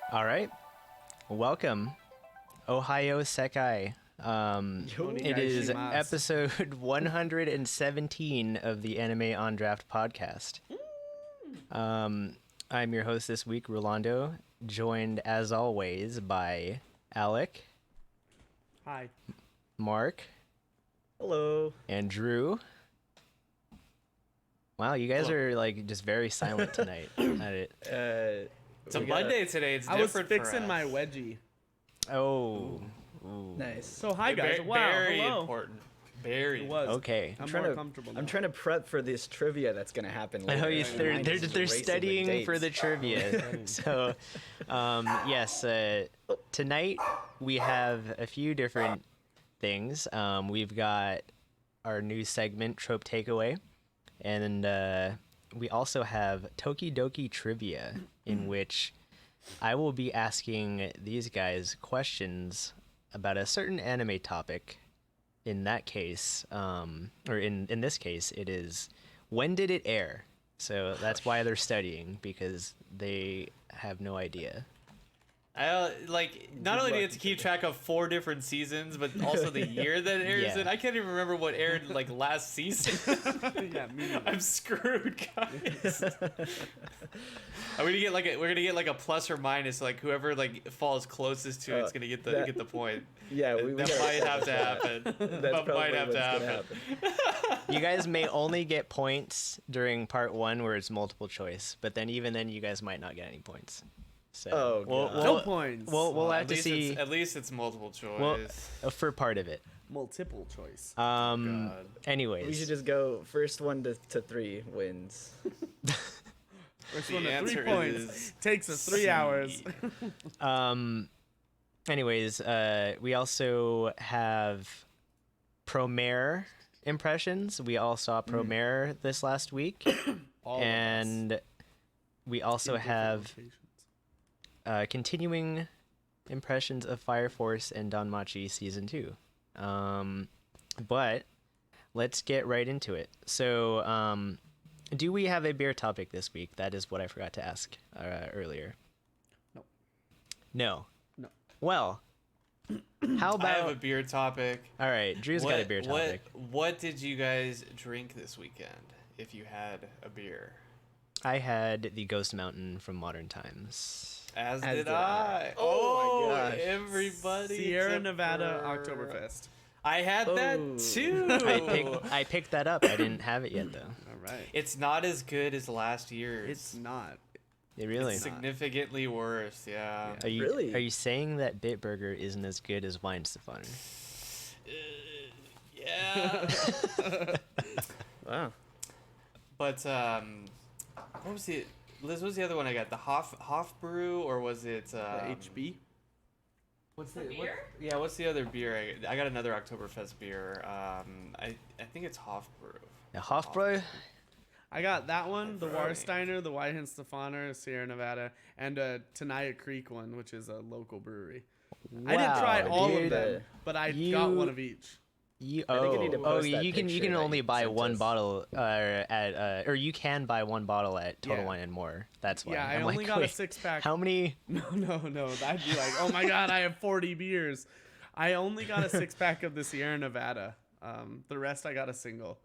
All right, welcome, Ohio Sekai. It is episode 117 of the Anime on Draft podcast. I'm your host this week, Rolando, joined as always by Alec. Hi. Mark. Hello. And Drew. Wow, you guys are like just very silent tonight. It's a Monday today. It's different. I was fixing my wedgie. Oh. Ooh. Nice. So hi guys. Wow. Very hello. important. Very. It was. Okay. I'm more comfortable now. I'm trying to prep for this trivia that's gonna happen later. I know they're studying for the trivia. So, yes, tonight we have a few different things. We've got our new segment, Trope Takeaway, and we also have Tokidoki Trivia, in which I will be asking these guys questions about a certain anime topic. In that case, or in this case, it is, when did it air? So that's why they're studying, because they have no idea. I not only do you have to keep track of 4 different seasons, but also the year that it airs in. I can't even remember what aired like last season. Yeah, me neither. I'm screwed, guys. We're gonna get like a plus or minus. Like whoever like falls closest to it's gonna get the point. Yeah, that might have to happen. That might have to happen. You guys may only get points during part 1 where it's multiple choice, but then even then you guys might not get any points. So no points. We'll have to see. At least it's multiple choice. For part of it. Multiple choice. Anyways, we should just go first 1 to 3 wins. First one to 3 points takes us 3 hours. Anyways, we also have Promare impressions. We all saw Promare this last week, and we also have continuing impressions of Fire Force and Danmachi Season 2. But let's get right into it. So, do we have a beer topic this week? That is what I forgot to ask earlier. No. Well, how about... I have a beer topic. All right, Drew's got a beer topic. What did you guys drink this weekend, if you had a beer? I had the Ghost Mountain from Modern Times. As did I. Oh my gosh. Everybody. Sierra Nevada Oktoberfest. I had that too. I picked that up. I didn't have it yet, though. All right. It's not as good as last year's. It's not. It really it's significantly worse, yeah. Are you saying that Bitburger isn't as good as Weinstefaner? Yeah. Wow. But what was the Liz? What was the other one I got? The Hoff Brew, or was it the HB? What's the beer? What's the other beer? I got another Oktoberfest beer. I think it's Hoff Brew. The Hoff Brew. I got that one, the Warsteiner, the Weihenstephaner, Sierra Nevada, and Tenaya Creek one, which is a local brewery. Wow, I didn't try all of them, but I got one of each. You can only buy one bottle or you can buy one bottle at Total Wine and More. That's why. Yeah, I only got a 6-pack. How many? No. I'd be like, oh my god, I have 40 beers. I only got a 6-pack of the Sierra Nevada. The rest I got a single.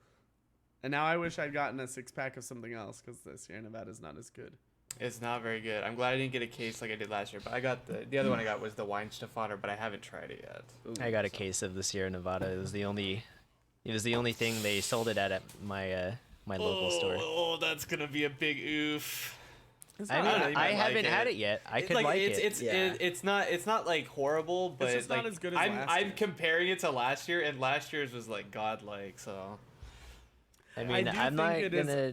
And now I wish I'd gotten a 6-pack of something else because the Sierra Nevada is not as good. It's not very good. I'm glad I didn't get a case like I did last year. But I got the other one I got was the Weihenstephaner, but I haven't tried it yet. I got a case of the Sierra Nevada. It was the only thing they sold it at my my local store. Oh, that's gonna be a big oof. I mean, I haven't had it yet. I could like it. It's not like horrible, but it's like not as good as last I'm year. comparing it to last year, and last year's was like godlike. So I mean, I'm not gonna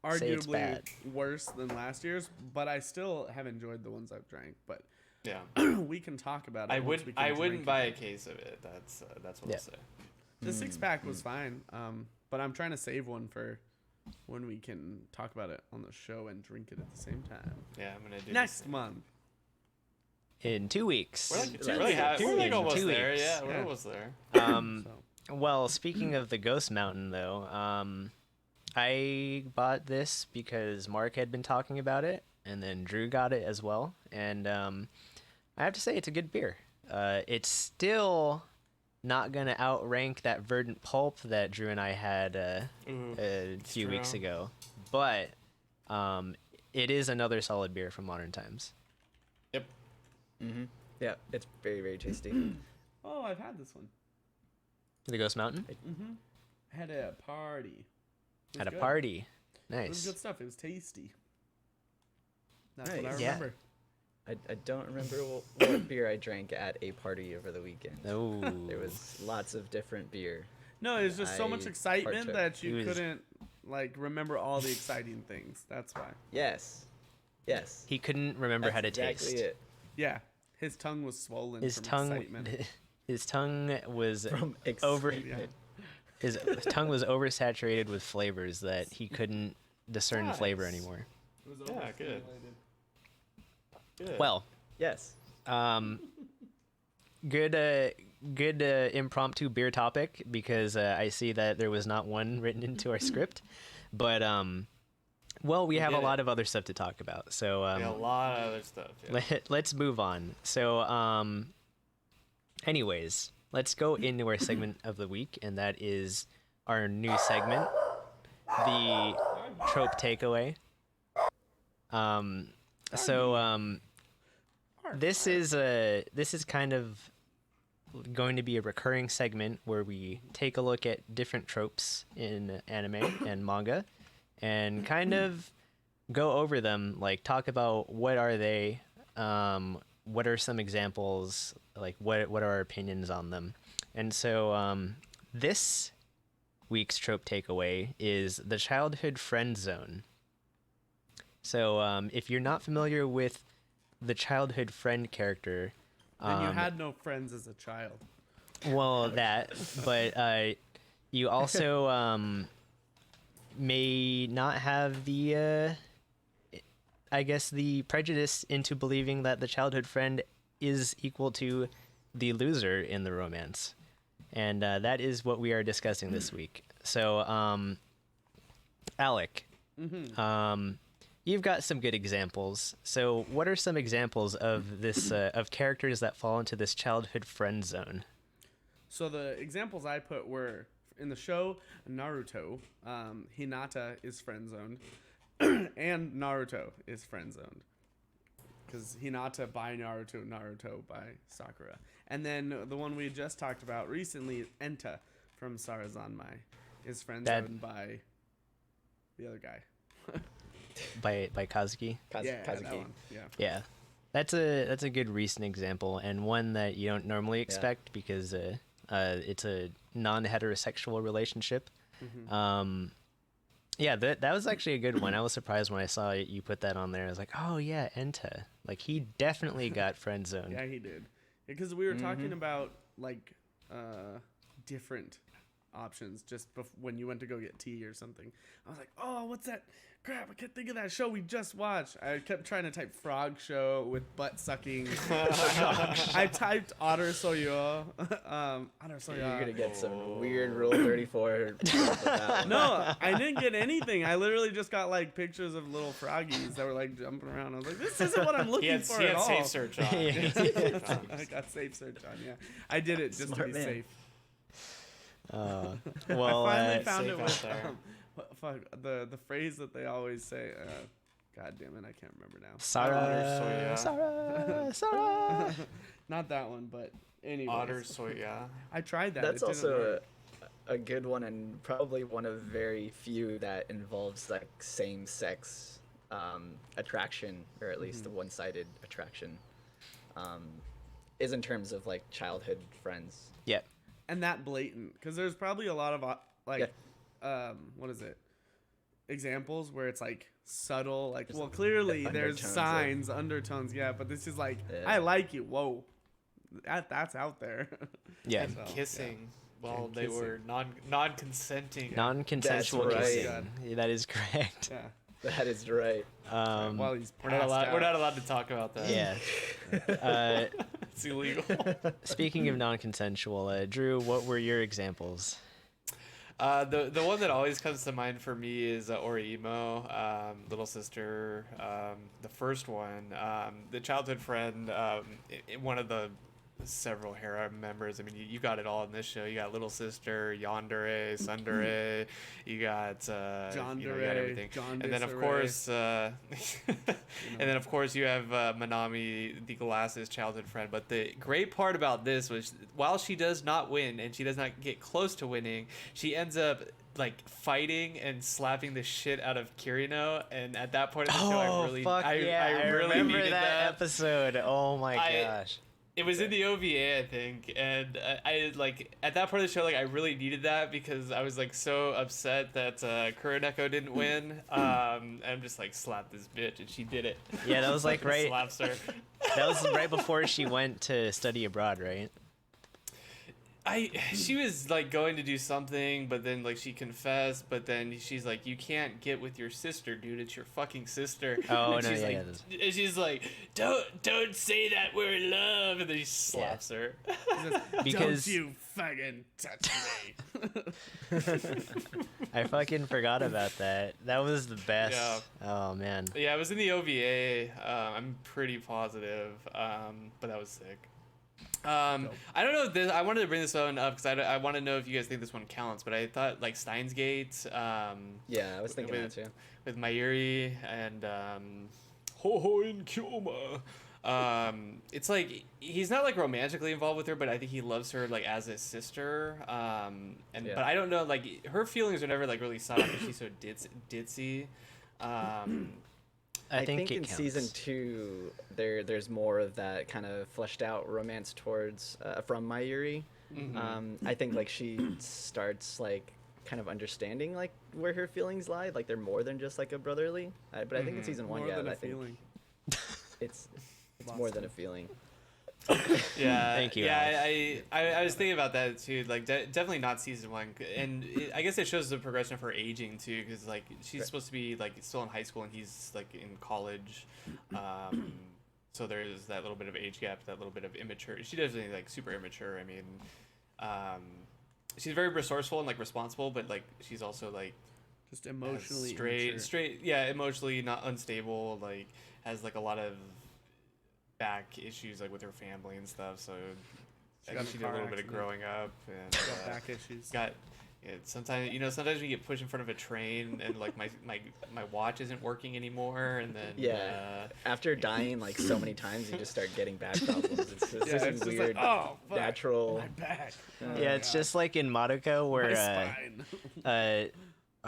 arguably worse than last year's, but I still have enjoyed the ones I've drank. But yeah, we can talk about it. I wouldn't buy a case of it. That's what I'll say. The 6-pack was fine, but I'm trying to save one for when we can talk about it on the show and drink it at the same time. Yeah, I'm gonna do next month. In 2 weeks. We're like almost there. Yeah, we're almost there. Well, speaking of the Ghost Mountain, though, I bought this because Mark had been talking about it, and then Drew got it as well. And I have to say, it's a good beer. It's still not gonna outrank that Verdant Pulp that Drew and I had a few weeks ago, but it is another solid beer from Modern Times. Yep. Yeah, it's very, very tasty. Oh, I've had this one. The Ghost Mountain Had a party. It was had a good. party. It was Nice. good stuff. It was tasty. That's Nice. what I Yeah. remember. I don't remember what beer I drank at a party over the weekend. Oh, There was lots of different beer. No, it was just so much I excitement partook. that you It was- couldn't like remember all the exciting things. That's why. Yes. Yes. he couldn't remember That's how to exactly taste. it. Yeah, his tongue was swollen His from tongue, excitement. his tongue was From over. excitement. His tongue was oversaturated with flavors that he couldn't discern flavor Nice. anymore. It was Yeah, good. overstimulated. Good. Well, Yes. good impromptu beer topic, because I see that there was not one written into our script, but well, we have a did lot it. of other stuff to talk about, so Yeah, a lot of other stuff. Yeah. let's move on. So anyways, let's go into our segment of the week, and that is our new segment, the trope takeaway. This is kind of going to be a recurring segment where we take a look at different tropes in anime and manga and kind of go over them, like talk about what are they, what are some examples, like what are our opinions on them. And so this week's trope takeaway is the childhood friend zone. So if you're not familiar with the childhood friend character, Then you had no friends as a child. well, that, but you also may not have the, I guess, the prejudice into believing that the childhood friend is equal to the loser in the romance. And that is what we are discussing this week. So, Alec, you've got some good examples. So, what are some examples of this of characters that fall into this childhood friend zone? So the examples I put were in the show Naruto. Hinata is friend zoned, and Naruto is friend zoned because Hinata by Naruto, Naruto by Sakura, and then the one we just talked about recently, Enta from Sarazanmai, is friend zoned by the other guy. By Kazuki. Yeah, Kazuki. that one. Yeah. Yeah, that's a good recent example, and one that you don't normally expect because it's a non-heterosexual relationship. Yeah, that was actually a good one. I was surprised when I saw you put that on there. I was like, oh yeah, Enta. Like, he definitely got friend zoned. Yeah, he did. Because we were talking about like different options just when you went to go get tea or something. I was like, oh, what's that? Crap, I can't think of that show we just watched. I kept trying to type frog show with butt sucking. I typed otter soyo. Otter soyo. You're gonna get some weird Rule 34. with that one. No, I didn't get anything. I literally just got like pictures of little froggies that were like jumping around. I was like, this isn't what I'm looking for He at had all. safe search on. He had safe search on. I got safe search on. Yeah, I did it just Smart to be man. safe. Well, I finally found safe it out with there. fuck the phrase that they always say. God damn it, I can't remember now. Sarah, Soya. Sarah. Not that one, but anyways. Otter soya. I tried that. That's it didn't also work. a good one, and probably one of very few that involves like same-sex attraction, or at least a one-sided attraction. Is in terms of like childhood friends. Yep. And that blatant, because there's probably a lot of like, what is it? Examples where it's like subtle, like, well, clearly the there's undertones signs, undertones, yeah, but this is like, Yeah. I like you, whoa, that's out there. Yeah. So, Kissing while And they kissing. were non-consenting. Non-consensual That's right. kissing. Yeah, that is correct. Yeah. That is right. While he's We're not passed allowed. out. We're not allowed to talk about that. Yeah. It's illegal. Speaking of non-consensual, Drew, what were your examples? The one that always comes to mind for me is Orimo, little sister. The first one, the childhood friend, one of the several harem members. I mean, you got it all in this show. You got little sister, Yandere, Sundere. You got John you know, you got everything. John And then of course, and then of course you have Manami, the glasses childhood friend. But the great part about this was, while she does not win and she does not get close to winning, she ends up like fighting and slapping the shit out of Kirino, and at that point in the show, I really, fuck I really remember needed that episode. Oh my gosh. It was in the OVA, I think, and I like at that part of the show, like I really needed that because I was like so upset that Kuroneko didn't win. I'm just like, slap this bitch, and she did it. Yeah, that was like right. Slaps her. That was right before she went to study abroad, right? She was like going to do something, but then like she confessed, but then she's like, you can't get with your sister, dude. It's your fucking sister. Oh, and no, she's yeah, like, and she's like, don't say that we're in love, and then he slaps her. Because don't you fucking touch me. I fucking forgot about that. That was the best. Yeah. Oh man. Yeah, it was in the OVA. I'm pretty positive, but that was sick. I don't know if this, I wanted to bring this one up because I want to know if you guys think this one counts, but I thought like Steins Gate. Yeah, I was thinking that too. With Mayuri and Hohoin Kyoma. It's like he's not like romantically involved with her, but I think he loves her like as a sister. But I don't know, like her feelings are never like really sought out because she's so ditzy. I think in counts. season 2 there's more of that kind of fleshed out romance towards from Mayuri. I think like she starts like kind of understanding like where her feelings lie, like they're more than just like a brotherly. But I think in season 1, More than a I think feeling. it's more than a feeling. Yeah, Thank you, yeah. I was thinking about that too. Like definitely not season 1, and I guess it shows the progression of her aging too, because like she's supposed to be like still in high school and he's like in college. So there's that little bit of age gap, that little bit of immature. She definitely like super immature. I mean, she's very resourceful and like responsible, but like she's also like Just emotionally straight. Yeah, emotionally not unstable. Like has like a lot of back issues like with her family and stuff, so I think she did a little bit of growing up and got back issues. Sometimes we get pushed in front of a train and like my watch isn't working anymore, and then after dying like so many times you just start getting back problems. It's just this it's weird like, oh, fuck, natural my back. Yeah, it's just like in Madoka My where spine.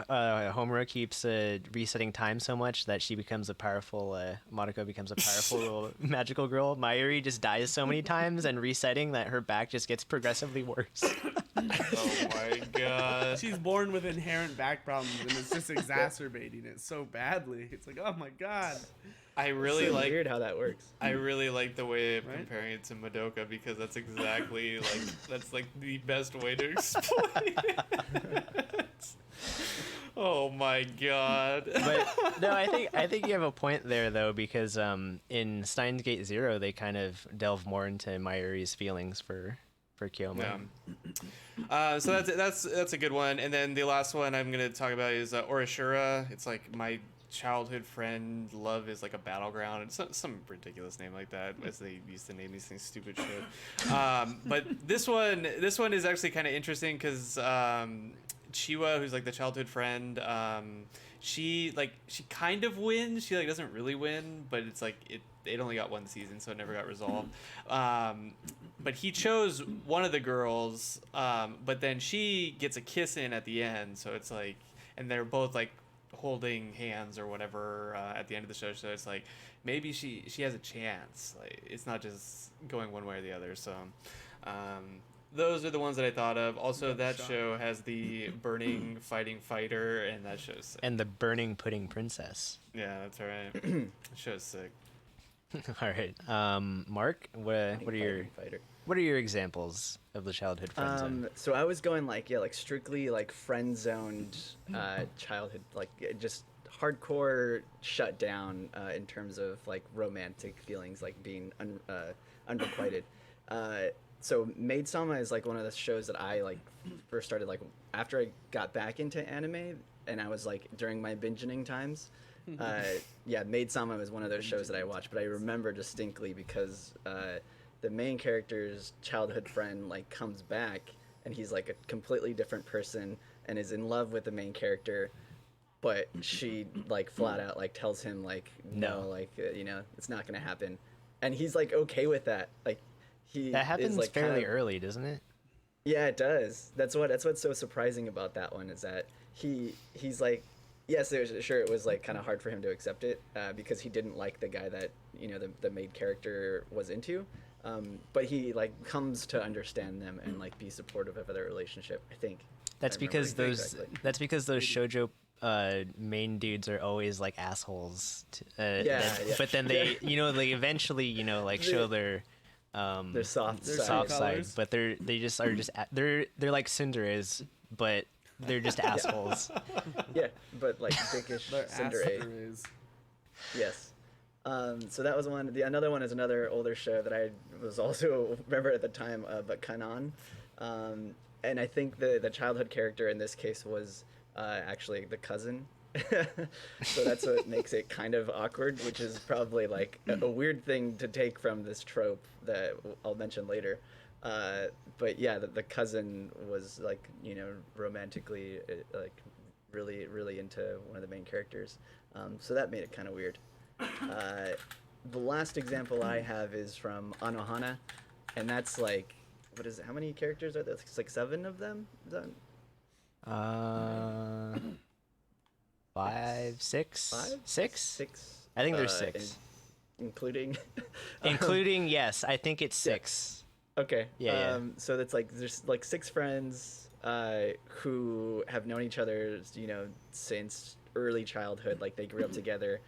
Homura keeps resetting time so much that she becomes a powerful Madoka becomes a powerful little magical girl. Mayuri just dies so many times and resetting that her back just gets progressively worse. oh my god, She's born with inherent back problems and it's just exacerbating it so badly. It's like, oh my god. I really so like weird how that works. I really like the way of Right? comparing it to Madoka, because that's exactly like that's like the best way to explain it. Oh my god. But no, I think you have a point there though, because in Steins Gate 0 they kind of delve more into Mayuri's feelings for Kyoma. Yeah. So that's a good one. And then the last one I'm gonna talk about is Orishura. It's like my childhood friend. Love is like a battleground. It's some ridiculous name like that, as they used to name these things, stupid shit. But this one is actually kind of interesting because Chiwa, who's like the childhood friend, she kind of wins. She like doesn't really win, but it's like it only got one season, so it never got resolved. But he chose one of the girls, but then she gets a kiss in at the end, so it's like, and they're both like holding hands or whatever at the end of the show, so it's like maybe she has a chance. Like it's not just going one way or the other. So those are the ones that I thought of. Also, that show has the burning fighting fighter, and that show's sick. And the burning pudding princess. Yeah, that's right. That show's sick. All right, Mark, what are your examples of the childhood friend zone? So I was going like strictly like friend zoned childhood, like just hardcore shut down in terms of like romantic feelings, like being unrequited. so Maid Sama is like one of the shows that I like first started like after I got back into anime, and I was like during my binging times. Yeah, Maid Sama was one of those shows that I watched, but I remember distinctly because the main character's childhood friend like comes back, and he's like a completely different person and is in love with the main character, but she like flat out like tells him like no, like you know, it's not gonna happen, and he's like okay with that. Like That happens is, like, fairly kind of, early, doesn't it? yeah, it does. That's what's so surprising about that one is that he's like, yes, sure it was like kind of hard for him to accept it because he didn't like the guy that you know the main character was into, but he like comes to understand them and like be supportive of their relationship. I think That's I remember because those correctly. that's because those shoujo main dudes are always like assholes. Yeah. But then they, you know, they eventually, you know, like show their soft Their side. soft side, colors. but they just are just they're like cinderes, but they're just assholes. Yeah, but like dickish Their Cinderella. asteroids. Yes. So that was one. Another one is another older show that I was also remember at the time, but Kanan. And I think the childhood character in this case was actually the cousin. So that's what makes it kind of awkward, which is probably like a weird thing to take from this trope that I'll mention later. But yeah, the cousin was like, you know, romantically like really, really into one of the main characters. So that made it kind of weird. The last example I have is from Anohana, and that's like, what is it? How many characters are there? It's like 7 of them? Is that... 5, 6, Five? 6. 6. I think there's 6, including. including yes, I think it's 6. Okay. Yeah. So that's like there's like 6 friends who have known each other, you know, since early childhood. Like they grew up together.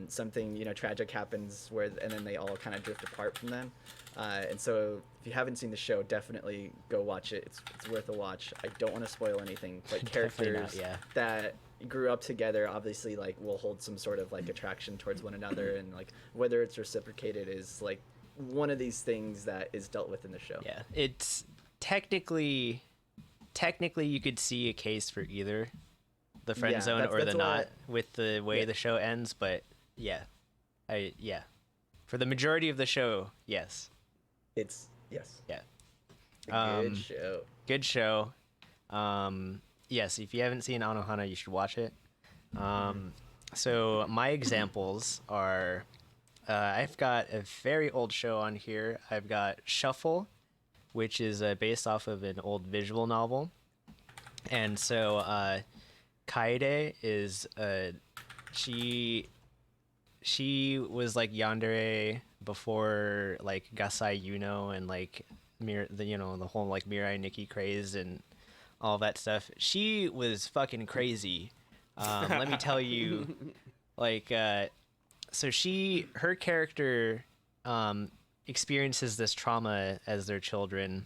Something, you know, tragic happens and then they all kind of drift apart from them. And so if you haven't seen the show, definitely go watch it. It's worth a watch. I don't want to spoil anything, but Definitely not, characters yeah. that grew up together obviously like will hold some sort of like attraction towards one another, and like whether it's reciprocated is like one of these things that is dealt with in the show. Yeah, it's technically you could see a case for either the friend Yeah, zone or that's the why- not with the way Yeah. the show ends, but yeah, for the majority of the show, yes, It's yes. yeah, A good show. good show. Yes, if you haven't seen Anohana, you should watch it. So my examples are, I've got a very old show on here. I've got Shuffle, which is based off of an old visual novel, and so Kaede is she was like yandere before like Gasai Yuno and like the whole like Mirai Nikki craze and all that stuff. She was fucking crazy. Let me tell you, like, so her character experiences this trauma as their children.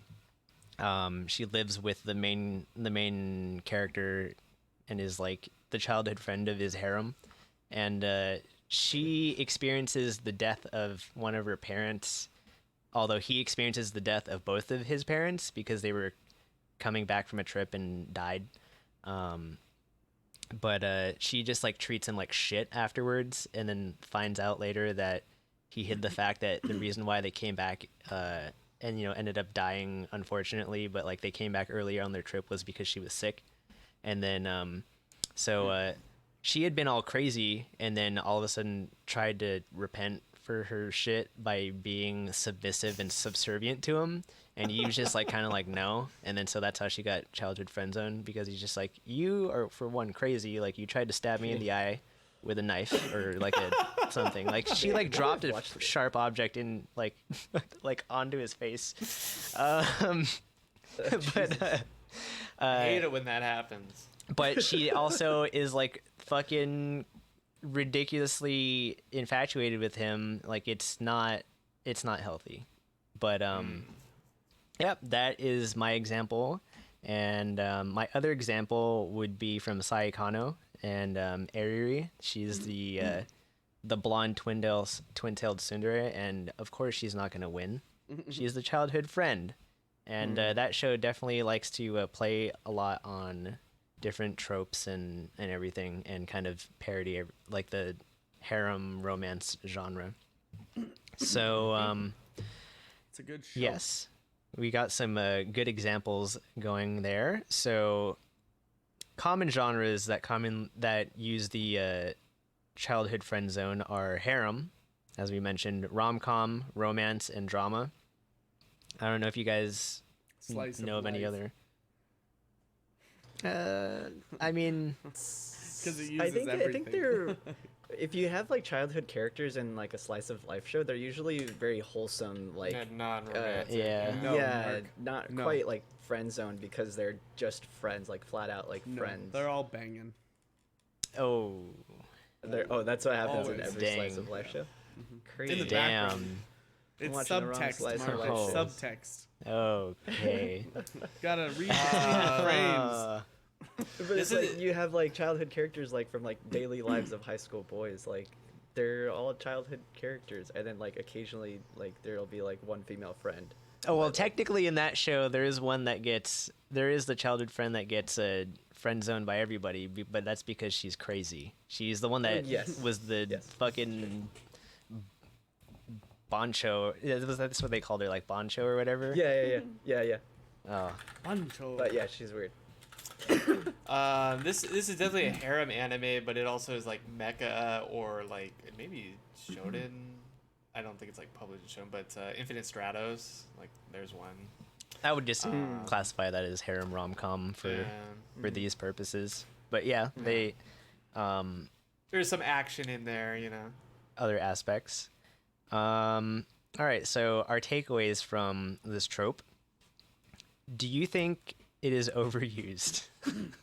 She lives with the main character and is like the childhood friend of his harem, and she experiences the death of one of her parents, although he experiences the death of both of his parents because they were coming back from a trip and died. But she just like treats him like shit afterwards, and then finds out later that he hid the fact that the reason why they came back and ended up dying unfortunately, but like they came back earlier on their trip was because she was sick. And then she had been all crazy, and then all of a sudden tried to repent for her shit by being submissive and subservient to him, and he was just like kind of like no. And then so that's how she got childhood friend zone, because he's just like, you are for one crazy, like you tried to stab me in the eye with a knife or like something, like she like dropped a sharp object in like like onto his face. But I hate it when that happens. but she also is like fucking ridiculously infatuated with him. Like it's not healthy. But yep, that is my example. And my other example would be from Saikano and Eriri. She's the blonde twin-tailed tsundere, and of course she's not gonna win She's the childhood friend. And that show definitely likes to play a lot on different tropes and everything, and kind of parody like the harem romance genre. So It's a good show. yes, we got some good examples going there. So common genres that use the childhood friend zone are harem, as we mentioned, rom-com, romance, and drama. I don't know if you guys know of any other. I mean, Because it uses I think everything. they're if you have like childhood characters in like a slice of life show, they're usually very wholesome, like Yeah, non-romantic. yeah. No, yeah, Mark. not No. quite like friend zone, because they're just friends, like flat out like No, friends. they're all banging. oh, That's what happens in Always. every slice Dang. of life show. In Crazy. the damn. background. It's watching the wrong subtext, slice of Mark. life It's shows. subtext. Okay. Gotta read between the frames. But This it's like is- you have like childhood characters like from like daily lives of high school boys, like they're all childhood characters, and then like occasionally like there'll be like one female friend. Oh well, technically in that show there is the childhood friend that gets friend zoned by everybody, but that's because she's crazy. She's the one that Yes. was the Yes. fucking boncho. That's what they called her, like boncho or whatever. Yeah. Oh, Buncho. But yeah, she's weird. This is definitely a harem anime, but it also is like mecha or like maybe shonen. I don't think it's like published and shown, but Infinite Stratos, like there's one. I would just classify that as harem rom-com for these purposes. But yeah, they There's some action in there, you know. other aspects. All right, so our takeaways from this trope. Do you think it is overused? In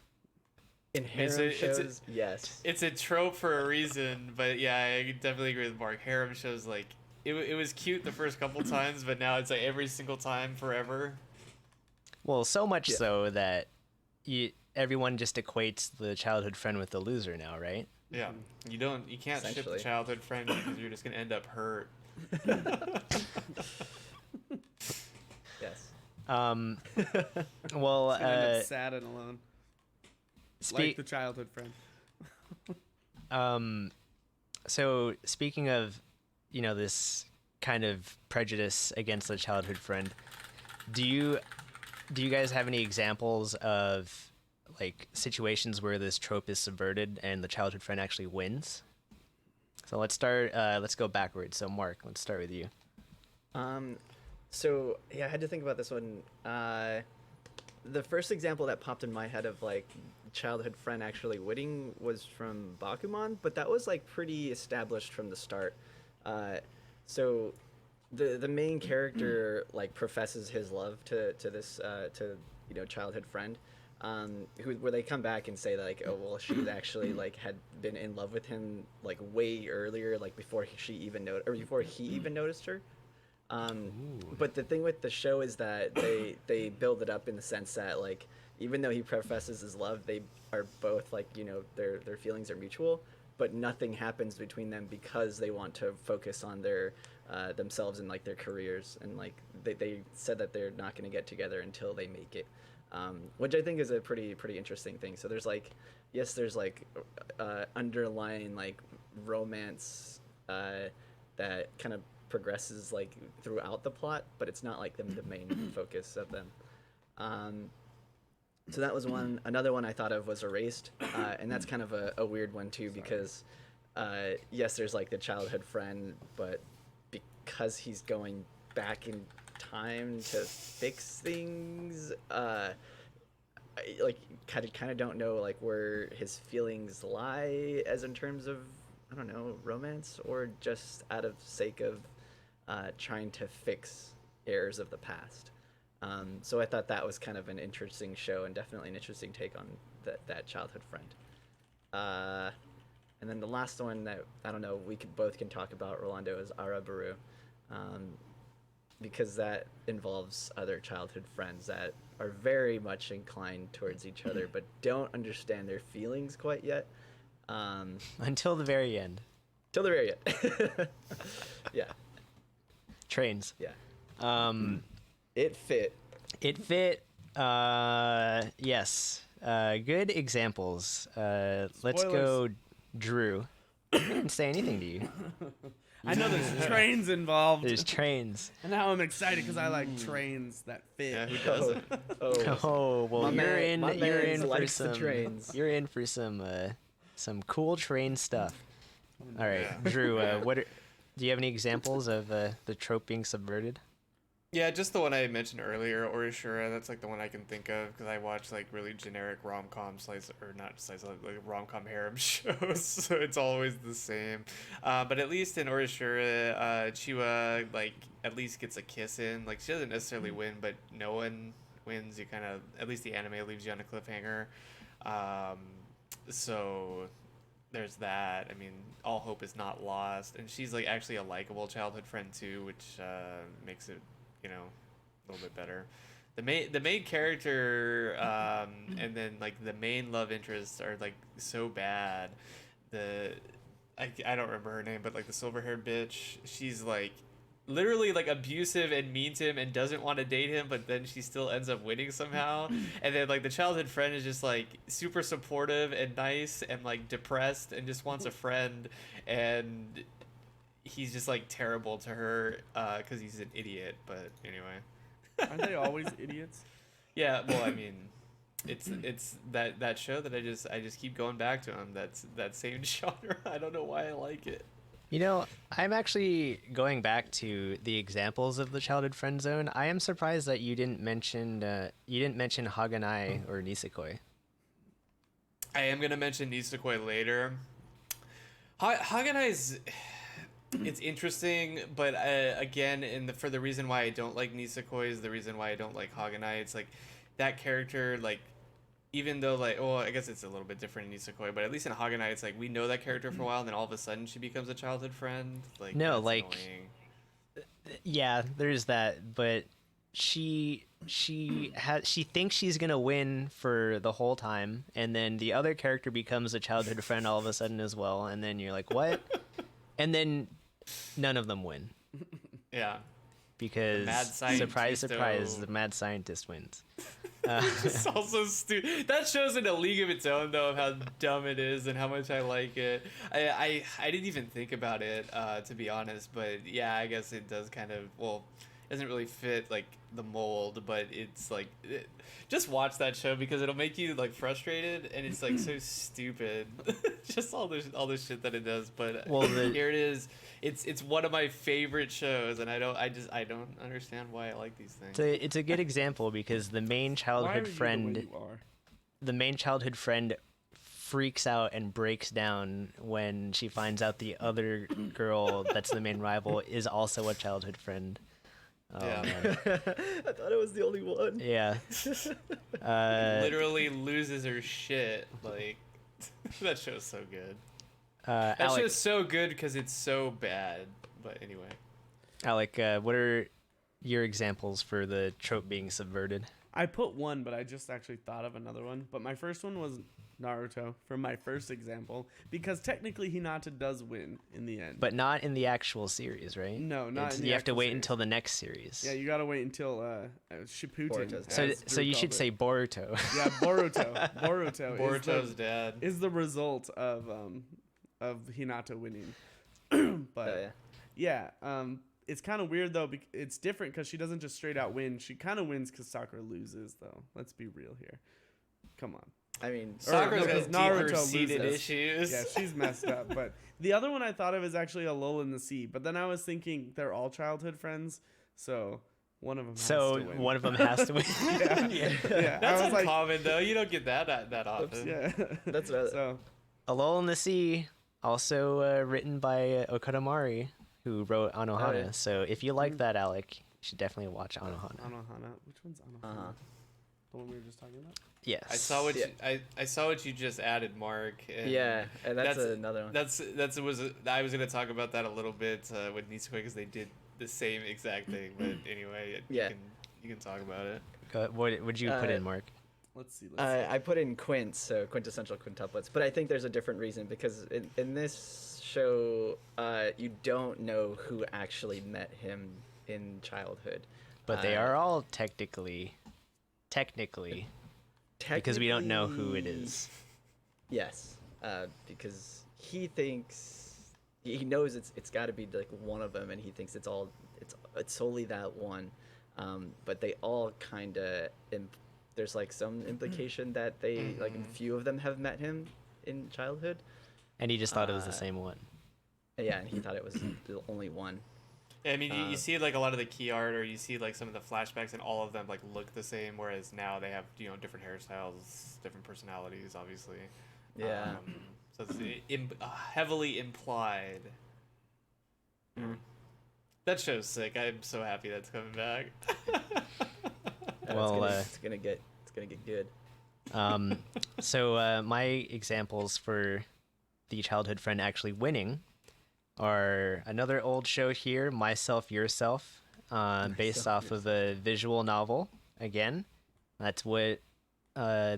It's harem a- shows, it's a- yes. It's a trope for a reason, but yeah, I definitely agree with Mark. Harem shows like it was cute the first couple times, but now it's like every single time forever. Well, so much Yeah. so that everyone just equates the childhood friend with the loser now, right? Yeah, you can't ship the Essentially. childhood friend because you're just gonna end up hurt. Yes. Well, It's gonna end up sad and alone. Like the childhood friend. So speaking of, this kind of prejudice against the childhood friend, do you guys have any examples of like situations where this trope is subverted and the childhood friend actually wins? So let's go backwards. So Mark, let's start with you. So yeah, I had to think about this one. The first example that popped in my head of like childhood friend actually winning was from Bakuman, but that was like pretty established from the start. So the main character like professes his love to this childhood friend, where they come back and say like, oh well, she actually like had been in love with him like way earlier, like before he even noticed her. But the thing with the show is that they build it up in the sense that like even though he professes his love, they are both like their feelings are mutual, but nothing happens between them because they want to focus on their themselves and like their careers, and like they said that they're not going to get together until they make it, which I think is a pretty interesting thing. So there's like there's like underlying like romance that kind of progresses like throughout the plot, but it's not like the main focus of them. So that was one. Another one I thought of was Erased, and that's kind of a weird one too, because yes, there's like the childhood friend, but because he's going back in time to fix things, I like kind of don't know like where his feelings lie, as in terms of, I don't know, romance, or just out of sake of trying to fix errors of the past. So I thought that was kind of an interesting show, and definitely an interesting take on that childhood friend. And then the last one that I don't know, we both can talk about, Rolando, is Arabaru, because that involves other childhood friends that are very much inclined towards each other, but don't understand their feelings quite yet. Until the very end. Till the very end. Yeah. Trains. Yeah. It fit. It fit. Yes. Good examples. Let's go, Drew. I didn't say anything to you. I know there's trains involved. There's trains. And now I'm excited because I like trains that fit. Yeah, who doesn't? Oh well, you're in for likes the some trains. You're in for some cool train stuff. All right, Yeah. Drew. Do you have any examples of the trope being subverted? Yeah, just the one I mentioned earlier, Orishura. That's like the one I can think of because I watch like really generic rom-com like rom-com harem shows, so it's always the same. But at least in Orishura, Chiwa like at least gets a kiss in. Like she doesn't necessarily win, but no one wins. You kind of, at least the anime leaves you on a cliffhanger. So there's that. I mean, all hope is not lost, and she's like actually a likable childhood friend too, which makes it, you know, a little bit better. The main character and then like the main love interests are like so bad. I don't remember her name, but like the silver-haired bitch, she's like literally like abusive and mean to him and doesn't want to date him, but then she still ends up winning somehow. And then like the childhood friend is just like super supportive and nice and like depressed and just wants a friend, and he's just like terrible to her because he's an idiot. But anyway, Aren't they always idiots? yeah. Well, I mean, it's that show that I just keep going back to him. That's that same genre. I don't know why I like it. You know, I'm actually going back to the examples of the childhood friend zone. I am surprised that you didn't mention Haganai or Nisekoi. I am gonna mention Nisekoi later. Haganai's it's interesting, but again, for the reason why I don't like Nisekoi is the reason why I don't like Haganai. It's like that character, like, even though like, well, I guess it's a little bit different in Nisekoi, but at least in Haganai, it's like we know that character for a while, and then all of a sudden she becomes a childhood friend. Like, No, that's like, annoying. Yeah, there's that, but she thinks she's gonna win for the whole time, and then the other character becomes a childhood friend all of a sudden as well, and then you're like, what? And then none of them win Yeah. because mad surprise, scientisto. surprise, the mad scientist wins. It's also stupid. That shows in a league of its own, though, of how dumb it is and how much I like it. I didn't even think about it, to be honest, but yeah, I guess it does kind of, well, it doesn't really fit like the mold, but it's like just watch that show because it'll make you like frustrated, and it's like so stupid. Just all this shit that it does. But Well, here it is. It's one of my favorite shows, and I don't understand why I like these things. It's a good example because the main Why are childhood you friend the way you are? the main childhood friend freaks out and breaks down when she finds out the other girl that's the main rival is also a childhood friend. Yeah. Man. I thought it was the only one. Yeah. Literally loses her shit. Like that show's so good. That Alec, show's so good because it's so bad. But anyway. Alec, what are your examples for the trope being subverted? I put one, but I just actually thought of another one. But my first one was Naruto for my first example, because technically Hinata does win in the end. But not in the actual series, right? No, not in the You have to actual wait series. until the next series. Yeah, you gotta wait until Shippuden. Boruto's So, as so Drew you called should it. say Boruto. Yeah, Boruto. Boruto. Boruto's dad. Is the result of Hinata winning. But it's kind of weird though. It's different because she doesn't just straight out win. She kind of wins because Sakura loses, though. Let's be real here. Come on. I mean, Sakura's because got Naruto deeper-seated loses. issues. Yeah, she's messed up. But the other one I thought of is actually A Lull in the Sea. But then I was thinking they're all childhood friends, so one of them has So to win. one of them has to win. Yeah, That's I was like, uncommon though. You don't get that often. yeah. that's what So A Lull in the Sea, also written by Okada Mari, who wrote Anohana. Oh, yeah. So if you like that, Alec, you should definitely watch Anohana. Anohana. Which one's Anohana? The one we were just talking about? Yes. I saw what I saw what you just added, Mark. And yeah, and that's another one. I was gonna talk about that a little bit with Nisekoi because they did the same exact thing. But anyway, Yeah. you can talk about it. What would you put in, Mark? Let's see. I put in quints, so quintessential quintuplets, but I think there's a different reason because in this show, you don't know who actually met him in childhood. But they are all technically, because we don't know who it is. Yes, because he thinks he knows it's got to be like one of them, and he thinks it's solely that one. But they all kind of there's like some implication that they like a few of them have met him in childhood. And he just thought it was the same one. Yeah, and he thought it was the only one. Yeah, I mean, you see like a lot of the key art, or you see like some of the flashbacks, and all of them like look the same. Whereas now they have different hairstyles, different personalities, obviously. Yeah. So it's heavily implied. That show's sick. I'm so happy that's coming back. Well, it's gonna get good. So my examples for the childhood friend actually winning are another old show here, Myself, Yourself, based off of a visual novel. Again, that's what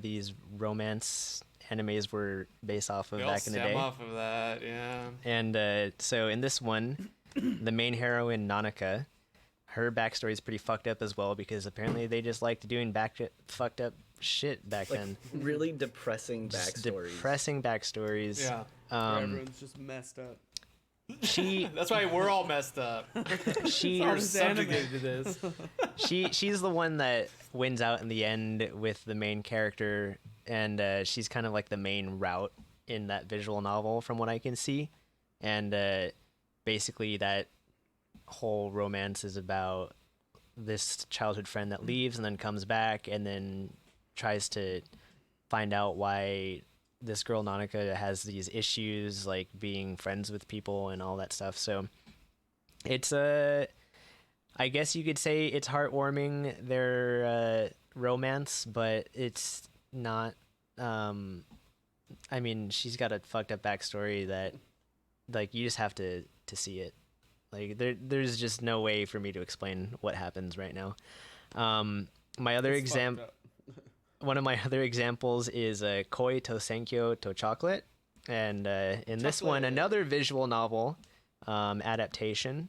these romance animes were based off of back in the day. Off of that, yeah. And so in this one, the main heroine Nanaka, her backstory is pretty fucked up as well, because apparently they just liked doing fucked up shit back then. Really depressing backstories. Yeah. Everyone's just messed up. That's why we're all messed up. We're subjugated to this. She's the one that wins out in the end with the main character, and she's kind of like the main route in that visual novel from what I can see. And basically that whole romance is about this childhood friend that leaves and then comes back and then tries to find out why this girl Nanaka has these issues, like being friends with people and all that stuff. So it's I guess you could say it's heartwarming, their romance, but it's not. I mean, she's got a fucked up backstory that, like, you just have to see it. Like, there's just no way for me to explain what happens right now. My other one of my other examples is Koi to Senkyo to Chocolate, and in this one, another visual novel adaptation.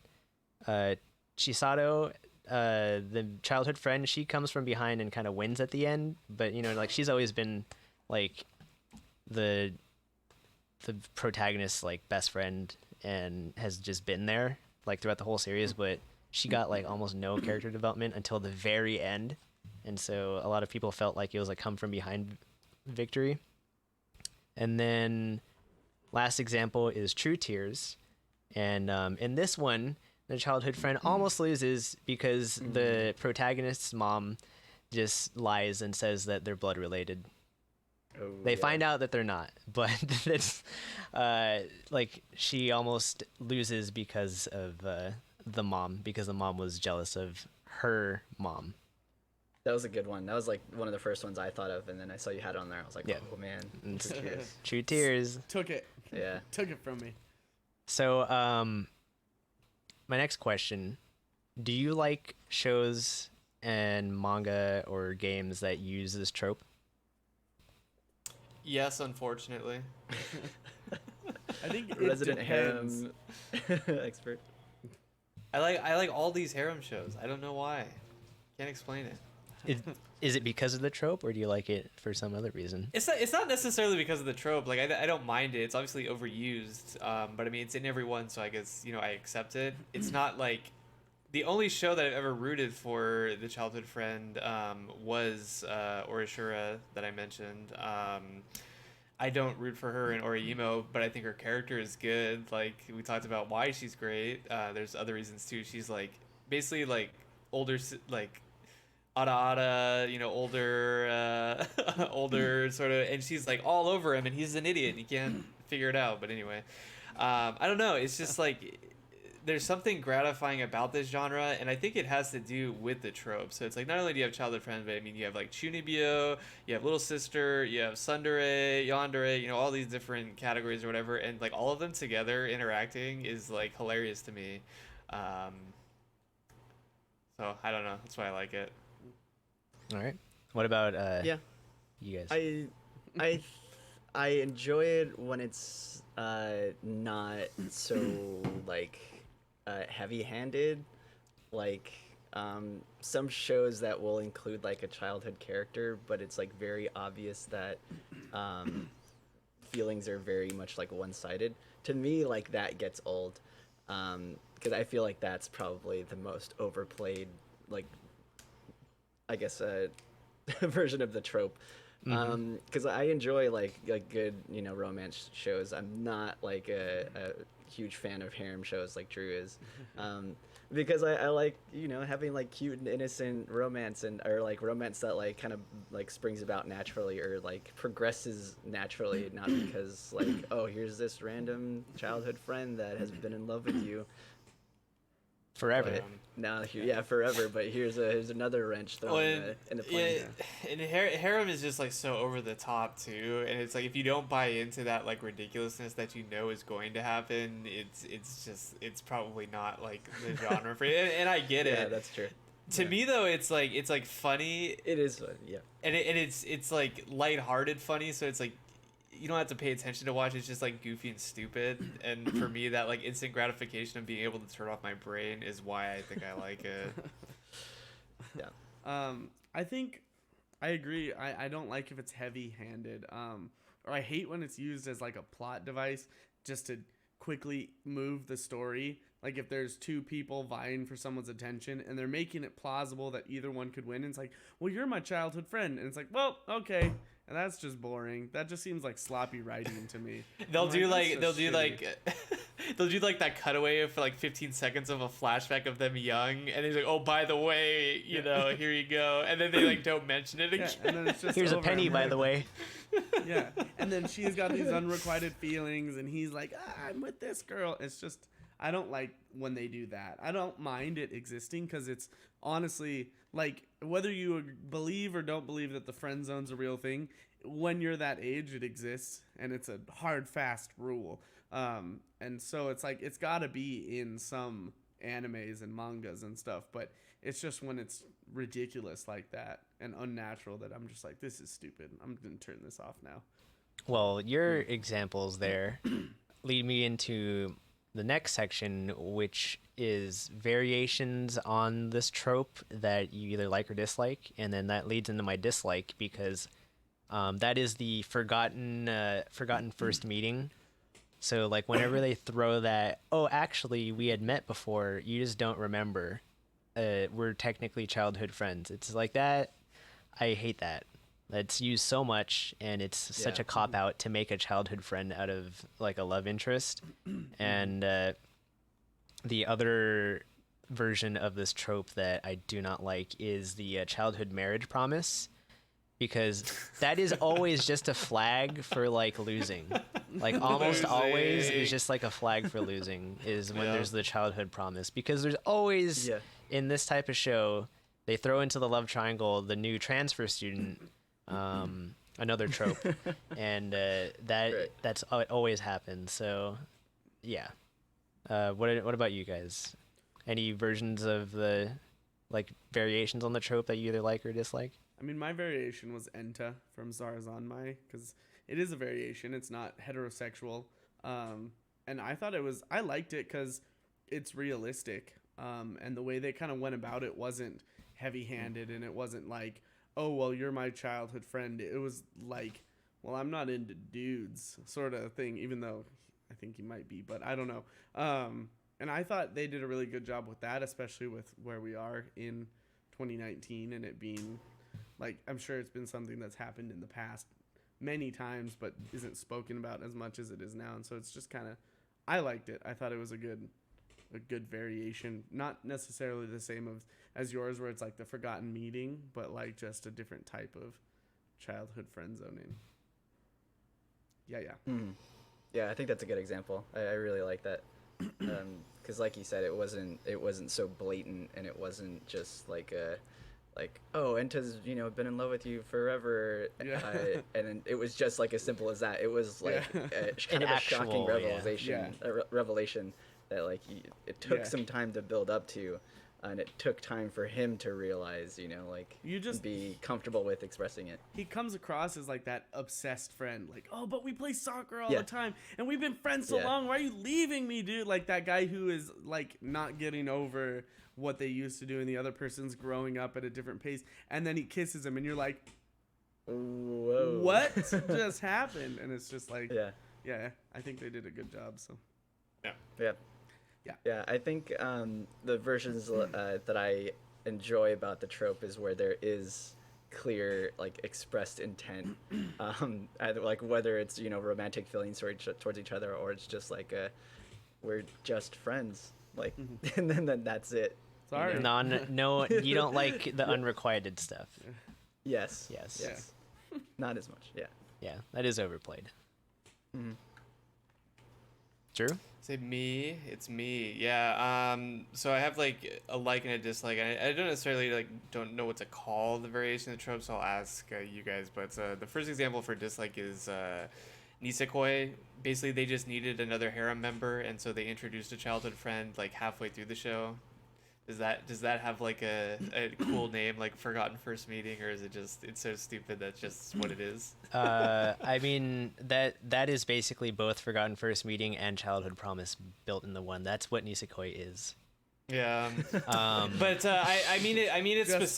Chisato, the childhood friend, she comes from behind and kind of wins at the end, but like she's always been like the protagonist's like best friend and has just been there like throughout the whole series, but she got like almost no character development until the very end. And so a lot of people felt like it was like come from behind victory. And then last example is True Tears. And in this one, the childhood friend almost loses because the protagonist's mom just lies and says that they're blood related. They find out that they're not, but it's like she almost loses because of the mom, because the mom was jealous of her mom. That was a good one. That was like one of the first ones I thought of, and then I saw you had it on there. I was like, oh man, True Tears. True Tears. Took it. Yeah. Took it from me. So, my next question, do you like shows and manga or games that use this trope? Yes, unfortunately. I think it Resident depends. harem expert. I like all these harem shows. I don't know why. Can't explain it. Is it because of the trope, or do you like it for some other reason? It's not necessarily because of the trope. Like I don't mind it. It's obviously overused, but I mean it's in every one, so I guess I accept it. It's not like the only show that I've ever rooted for the childhood friend was Orishura that I mentioned. I don't root for her in Orihimo, but I think her character is good. Like we talked about why she's great. There's other reasons too. She's like basically like older like. Ada, older sort of, and she's like all over him, and he's an idiot, and he can't figure it out. But anyway, I don't know. It's just like there's something gratifying about this genre, and I think it has to do with the trope. So it's like not only do you have childhood friends, but I mean you have like Chunibyo, you have Little Sister, you have Tsundere, Yandere, all these different categories or whatever, and like all of them together interacting is like hilarious to me. So I don't know. That's why I like it. All right. What about you guys? I enjoy it when it's not so like heavy-handed, like some shows that will include like a childhood character, but it's like very obvious that feelings are very much like one-sided. To me, like that gets old, because I feel like that's probably the most overplayed, like, I guess, version of the trope. Because I enjoy like good, you know, romance shows. I'm not like a huge fan of harem shows like Drew is, because I like, you know, having like cute and innocent romance, and or like romance that like kind of like springs about naturally or like progresses naturally, not because like, oh, here's this random childhood friend that has been in love with you forever. but now forever, but here's another wrench thrown in the plan. And harem is just like so over the top too, and it's like if you don't buy into that like ridiculousness that you know is going to happen, it's probably not like the genre for you. And I get it. Yeah, that's true. To me though, it's like funny. It is fun, yeah. And it's like lighthearted funny, so it's like you don't have to pay attention to watch. It's just like goofy and stupid. And for me, that like instant gratification of being able to turn off my brain is why I think I like it. Yeah. I think I agree. I don't like if it's heavy-handed. Or I hate when it's used as like a plot device just to quickly move the story. Like if there's two people vying for someone's attention and they're making it plausible that either one could win. And it's like, well, you're my childhood friend. And it's like, well, okay. And that's just boring. That just seems like sloppy writing to me. They'll do that cutaway for like 15 seconds of a flashback of them young, and he's like, "Oh, by the way, you know, here you go," and then they like don't mention it again. And then it's just Here's a over penny, and by the way. Yeah, and then she's got these unrequited feelings, and he's like, I'm with this girl. It's just, I don't like when they do that. I don't mind it existing because it's honestly like whether you believe or don't believe that the friend zone's a real thing, when you're that age, it exists, and it's a hard, fast rule. And so it's like it's got to be in some animes and mangas and stuff, but it's just when it's ridiculous like that and unnatural that I'm just like, this is stupid. I'm gonna turn this off now. Well, your examples there lead me into the next section, which is variations on this trope that you either like or dislike, and then that leads into my dislike because that is the forgotten first meeting. So like whenever they throw that, oh, actually we had met before, you just don't remember. We're technically childhood friends. It's like that. I hate that. That's used so much, and it's such a cop out to make a childhood friend out of like a love interest. And the other version of this trope that I do not like is the childhood marriage promise, because that is always just a flag for like losing. Like almost always is just like a flag for losing is when there's the childhood promise, because there's always in this type of show they throw into the love triangle the new transfer student, another trope, and that's it always happens. So yeah, what about you guys? Any versions of the like variations on the trope that you either like or dislike? I mean, my variation was Enta from Zarazanmai, because it is a variation. It's not heterosexual. And I liked it because it's realistic. And the way they kind of went about it wasn't heavy-handed, and it wasn't like, oh, well, you're my childhood friend. It was like, well, I'm not into dudes sort of thing, even though I think he might be, but I don't know. And I thought they did a really good job with that, especially with where we are in 2019 and it being... like, I'm sure it's been something that's happened in the past many times, but isn't spoken about as much as it is now. And so it's just kind of, I liked it. I thought it was a good variation. Not necessarily the same as yours, where it's like the forgotten meeting, but like just a different type of childhood friend zoning. Yeah. Yeah, I think that's a good example. I really like that. Because like you said, it wasn't so blatant, and it wasn't just like oh, Enta's been in love with you forever, and then it was just like as simple as that. It was like kind of a shocking revelation that like it took some time to build up to, and it took time for him to realize, like you just be comfortable with expressing it. He comes across as like that obsessed friend, like, oh, but we play soccer all the time, and we've been friends so long. Why are you leaving me, dude? Like that guy who is like not getting over what they used to do, and the other person's growing up at a different pace, and then he kisses him, and you're like, Whoa. what just happened? And it's just like, Yeah. I think they did a good job. So Yeah. I think the versions that I enjoy about the trope is where there is clear, like, expressed intent, either, like, whether it's, you know, romantic feelings towards each other, or it's just like we're just friends, like, and then that's it. Sorry. No, you don't like the unrequited stuff. Yes. Not as much. Yeah, that is overplayed. Drew? Say me, it's me. Yeah. So I have like a like and a dislike. I don't necessarily don't know what to call the variation of the trope, so I'll ask you guys. But the first example for dislike is Nisekoi. Basically, they just needed another harem member, and so they introduced a childhood friend like halfway through the show. Does that have like a cool name, like Forgotten First Meeting, or is it just, it's so stupid that's just what it is? I mean, that is basically both Forgotten First Meeting and Childhood Promise built in the one. That's what Nisekoi is. Yeah, but I mean it Just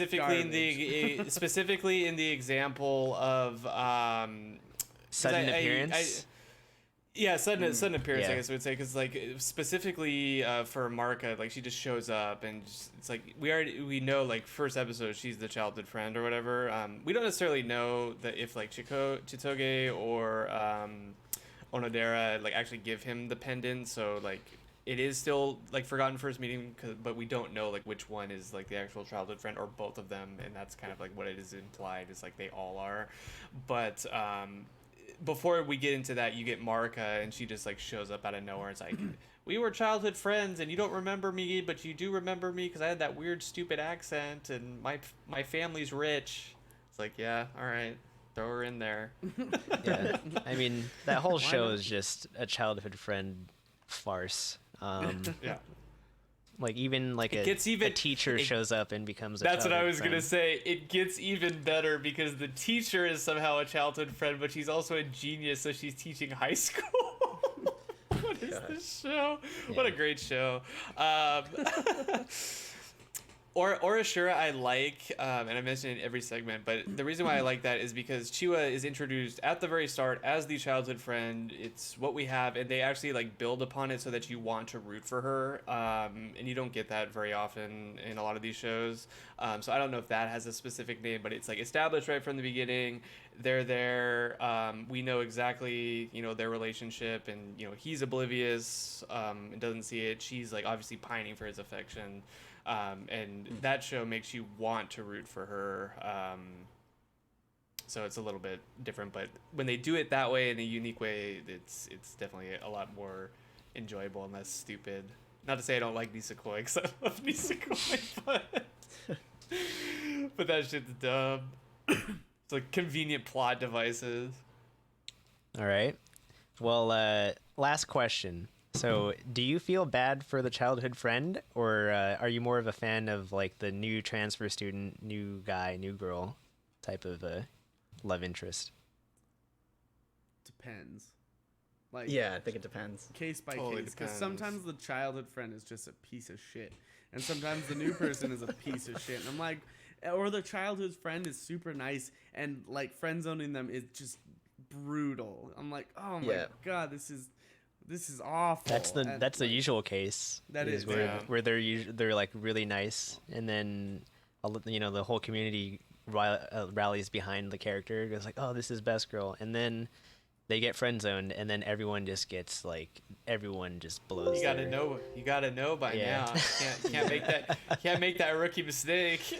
specifically in the example of Sudden appearance. Sudden appearance, Yeah. I guess I would say, because like specifically for Marka, like she just shows up and it's like we know like first episode she's the childhood friend or whatever. We don't necessarily know that if like Chitoge or Onodera like actually give him the pendant, so like it is still like Forgotten First Meeting, but we don't know like which one is like the actual childhood friend or both of them, and that's kind of like what it is implied is like they all are, but before we get into that, you get Marika, and she just like shows up out of nowhere. It's like, we were childhood friends, and you don't remember me, but you do remember me because I had that weird, stupid accent, and my family's rich. It's like, yeah, all right, throw her in there. Yeah, I mean that whole show is just a childhood friend farce. Yeah. Like even like a teacher shows up and becomes a That's what I was friend. gonna say. It gets even better because the teacher is somehow a childhood friend, but she's also a genius, so she's teaching high school. What is this show? What a great show. Orashura I like, and I mention it in every segment, but the reason why I like that is because Chiwa is introduced at the very start as the childhood friend. It's what we have, and they actually like build upon it so that you want to root for her, and you don't get that very often in a lot of these shows. So I don't know if that has a specific name, but it's like established right from the beginning. They're there. We know exactly, you know, their relationship, and you know he's oblivious and doesn't see it. She's like obviously pining for his affection. And that show makes you want to root for her. So it's a little bit different, but when they do it that way in a unique way, it's definitely a lot more enjoyable and less stupid. Not to say I don't like Nisekoi, because I love Nisekoi, but that shit's dumb. It's like convenient plot devices. All right. Well, last question. So, do you feel bad for the childhood friend, or are you more of a fan of like the new transfer student, new guy, new girl type of love interest? Depends. Like, Yeah, I think it depends. case by Totally case, because depends. sometimes the childhood friend is just a piece of shit, and sometimes the new person is a piece of shit, and I'm like, or the childhood friend is super nice, and like friend zoning them is just brutal. I'm like, oh my god, this is awful. That's the usual case. That is, where they're like really nice, and then you know the whole community rallies behind the character. Goes like, oh, this is best girl, and then they get friend zoned, and then everyone just blows. You gotta know by now. You can't make that rookie mistake.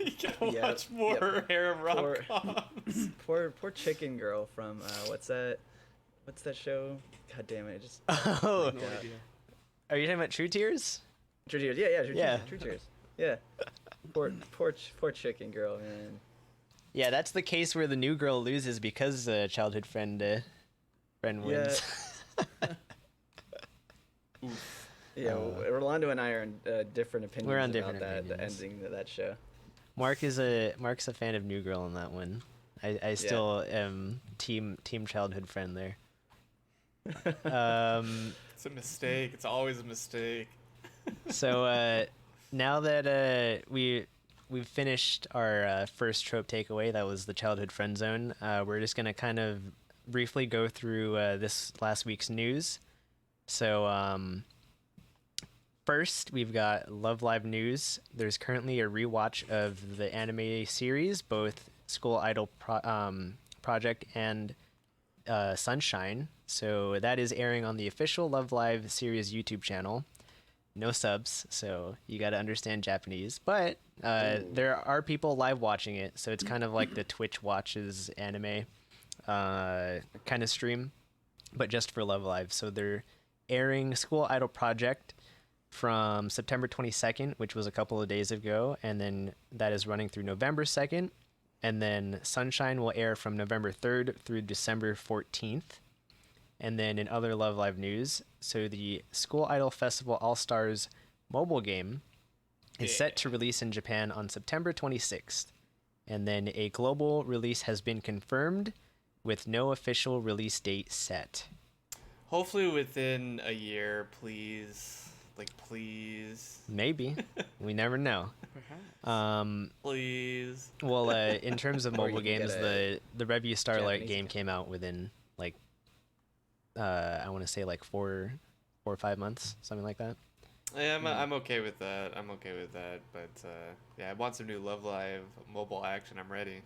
You gotta watch more harem rom-coms. Poor chicken girl from what's that show? God damn it! I just Oh, no idea. are you talking about True Tears? True Tears. Yeah, Yeah. True Tears. Yeah. Poor chicken girl, man. Yeah, that's the case where the new girl loses because the childhood friend wins. Yeah, Rolando and I are in different opinions We're on about different the opinions. ending of that show. Mark's a fan of new girl in that one. I still am team childhood friend there. It's a mistake. It's always a mistake. So now that we've finished our first trope takeaway, that was the childhood friend zone. We're just gonna kind of briefly go through this last week's news. So first, we've got Love Live news. There's currently a rewatch of the anime series, both School Idol Project and Sunshine. So that is airing on the official Love Live series YouTube channel. No subs, so you got to understand Japanese. But there are people live watching it, so it's kind of like the Twitch watches anime kind of stream, but just for Love Live. So they're airing School Idol Project from September 22nd, which was a couple of days ago, and then that is running through November 2nd. And then Sunshine will air from November 3rd through December 14th. And then in other Love Live news, so the School Idol Festival All-Stars mobile game is set to release in Japan on September 26th. And then a global release has been confirmed with no official release date set. Hopefully within a year, please. Like, please. Maybe. We never know. Please. Well, in terms of Or you mobile can games, get the Revue Starlight Japanese game game. came out within like I want to say like 4 or 5 months, something like that. Yeah, I'm okay with that. I'm okay with that. But yeah, I want some new Love Live mobile action. I'm ready.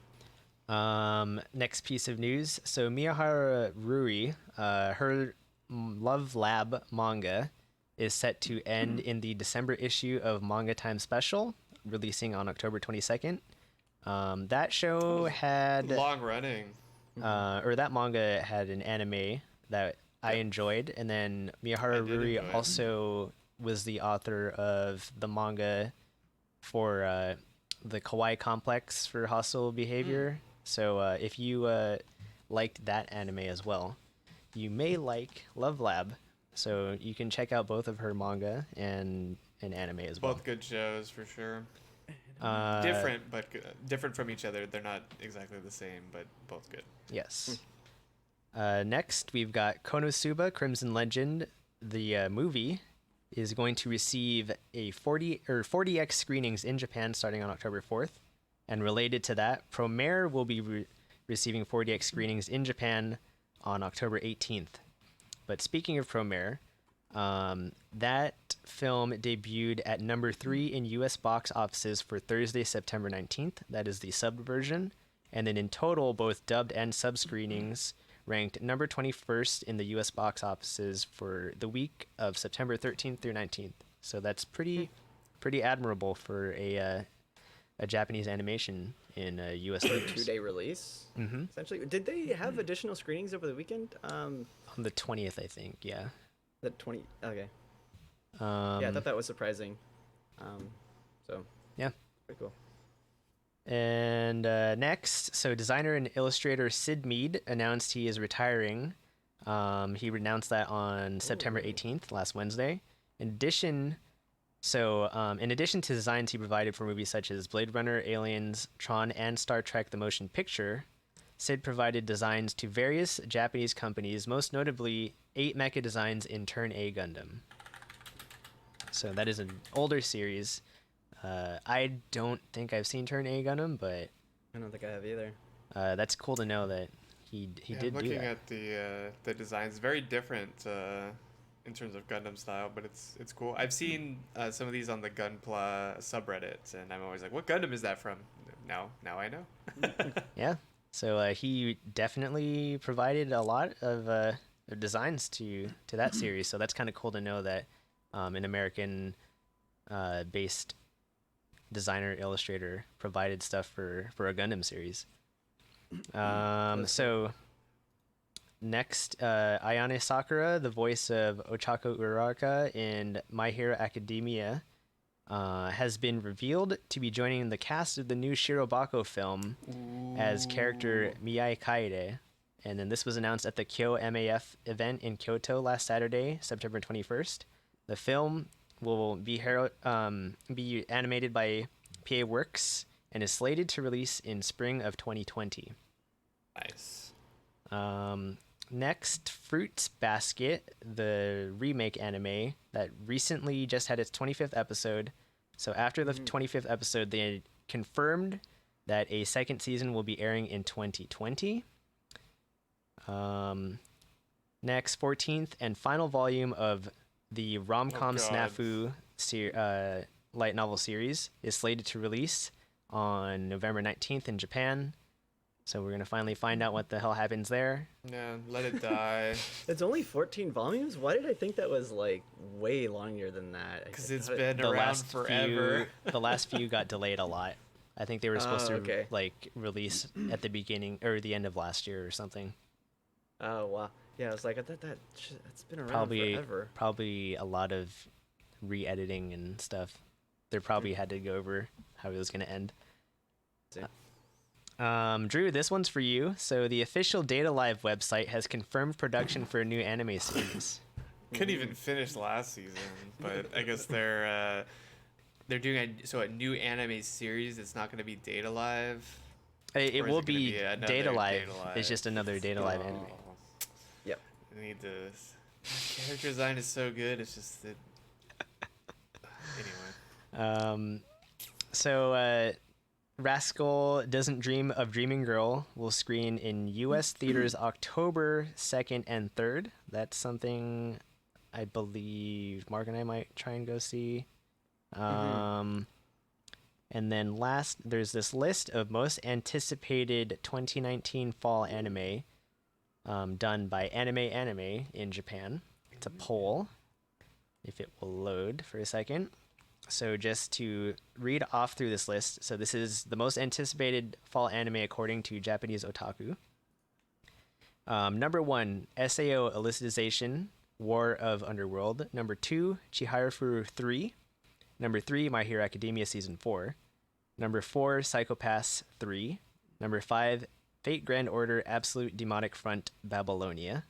Next piece of news. So Miyahara Rui, her Love Lab manga is set to end in the December issue of Manga Time Special, releasing on October 22nd. That show had Long running. or that manga had an anime that I enjoyed, and then Miyahara Rui enjoy it. also was the author of the manga for the Kawaii Complex for Hostile Behavior. So if you liked that anime as well, you may like Love Lab. So you can check out both of her manga and an anime as well. Both good shows for sure. Uh, Different, but different from each other. They're not exactly the same, but both good. Yes. Next, we've got Konosuba Crimson Legend. The movie is going to receive a 40x screenings in Japan starting on October 4th. And related to that, Promare will be receiving 40x screenings in Japan on October 18th. But speaking of Promare, that film debuted at number 3 in U.S. box offices for Thursday, September 19th. That is the subbed version. And then in total, both dubbed and sub screenings ranked number 21st in the U.S. box offices for the week of September 13th through 19th. So that's pretty admirable for a Japanese animation in U.S. theaters. 2-day release. Mm-hmm. Essentially, did they have additional screenings over the weekend? On the 20th, I think. Yeah. The 20. Okay. Yeah, Yeah, I thought that was surprising. So. Yeah. Pretty cool. And next, so designer and illustrator Sid Mead announced he is retiring. He announced that on September 18th, last Wednesday. In addition to designs he provided for movies such as Blade Runner, Aliens, Tron, and Star Trek: The Motion Picture, Sid provided designs to various Japanese companies, most notably 8 mecha designs in Turn A Gundam. So that is an older series. I don't think I've seen Turn A Gundam, but I don't think I have either. that's cool to know that he did do Looking that. at the designs, very different in terms of Gundam style, but it's cool. I've seen some of these on the Gunpla subreddit, and I'm always like, what Gundam is that from? Now I know. Yeah. So he definitely provided a lot of designs to that series. So that's kind of cool to know that an American based designer illustrator provided stuff for a Gundam series. So next, Ayane Sakura, the voice of Ochako Uraraka in My Hero Academia, has been revealed to be joining the cast of the new Shirobako film as character Miyai Kaede. And then this was announced at the Kyo MAF event in Kyoto last Saturday, September 21st. The film will be animated by PA Works and is slated to release in spring of 2020. Nice. Next, Fruits Basket, the remake anime that recently just had its 25th episode, So after the 25th episode, they confirmed that a second season will be airing in 2020. Next, 14th and final volume of the rom-com snafu light novel series is slated to release on November 19th in Japan. So we're going to finally find out what the hell happens there. Yeah, let it die. It's only 14 volumes? Why did I think that was like way longer than that? Because it's been around forever. The last few got delayed a lot. I think they were supposed to like release at the beginning or the end of last year or something. Oh, wow. Yeah, I was like, I thought that's been around forever. Probably a lot of re-editing and stuff. They probably had to go over how it was going to end. Drew, this one's for you. So the official Data Live website has confirmed production for a new anime series. Couldn't even finish last season, but I guess they're doing a new anime series. It's not going to be Data Live. It will be Data Live. It's just another Data Live anime. Yep. I need to. Character design is so good. It's just that. Anyway. So Rascal Doesn't Dream of Dreaming Girl will screen in U.S. theaters October 2nd and 3rd. That's something I believe Mark and I might try and go see. And then last, there's this list of most anticipated 2019 fall anime done by Anime in Japan. It's a poll, if it will load for a second. So just to read off through this list. So this is the most anticipated fall anime according to Japanese Otaku. Number 1, SAO Alicization, War of Underworld. Number 2, Chihayafuru 3. Number 3, My Hero Academia Season 4. Number 4, Psychopaths 3. Number 5, Fate Grand Order Absolute Demonic Front Babylonia.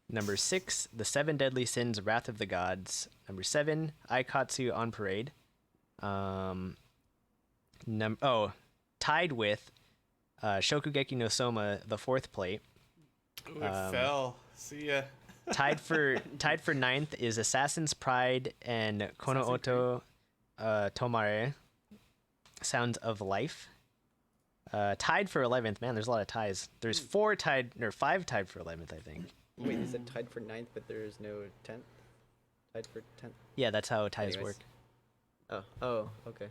Number 6, The Seven Deadly Sins Wrath of the Gods. Number 7, Aikatsu on Parade. Tied with Shokugeki no Soma, The Fourth Plate. Ooh, it fell. See ya. Tied for 9th is Assassin's Pride and Kono Oto Tomare, Sounds of Life. Tied for 11th. Man, there's a lot of ties. There's 5 tied for 11th, I think. Wait, you said tied for 9th, but there's no 10th? Tied for 10th? Yeah, that's how ties work. Oh, okay.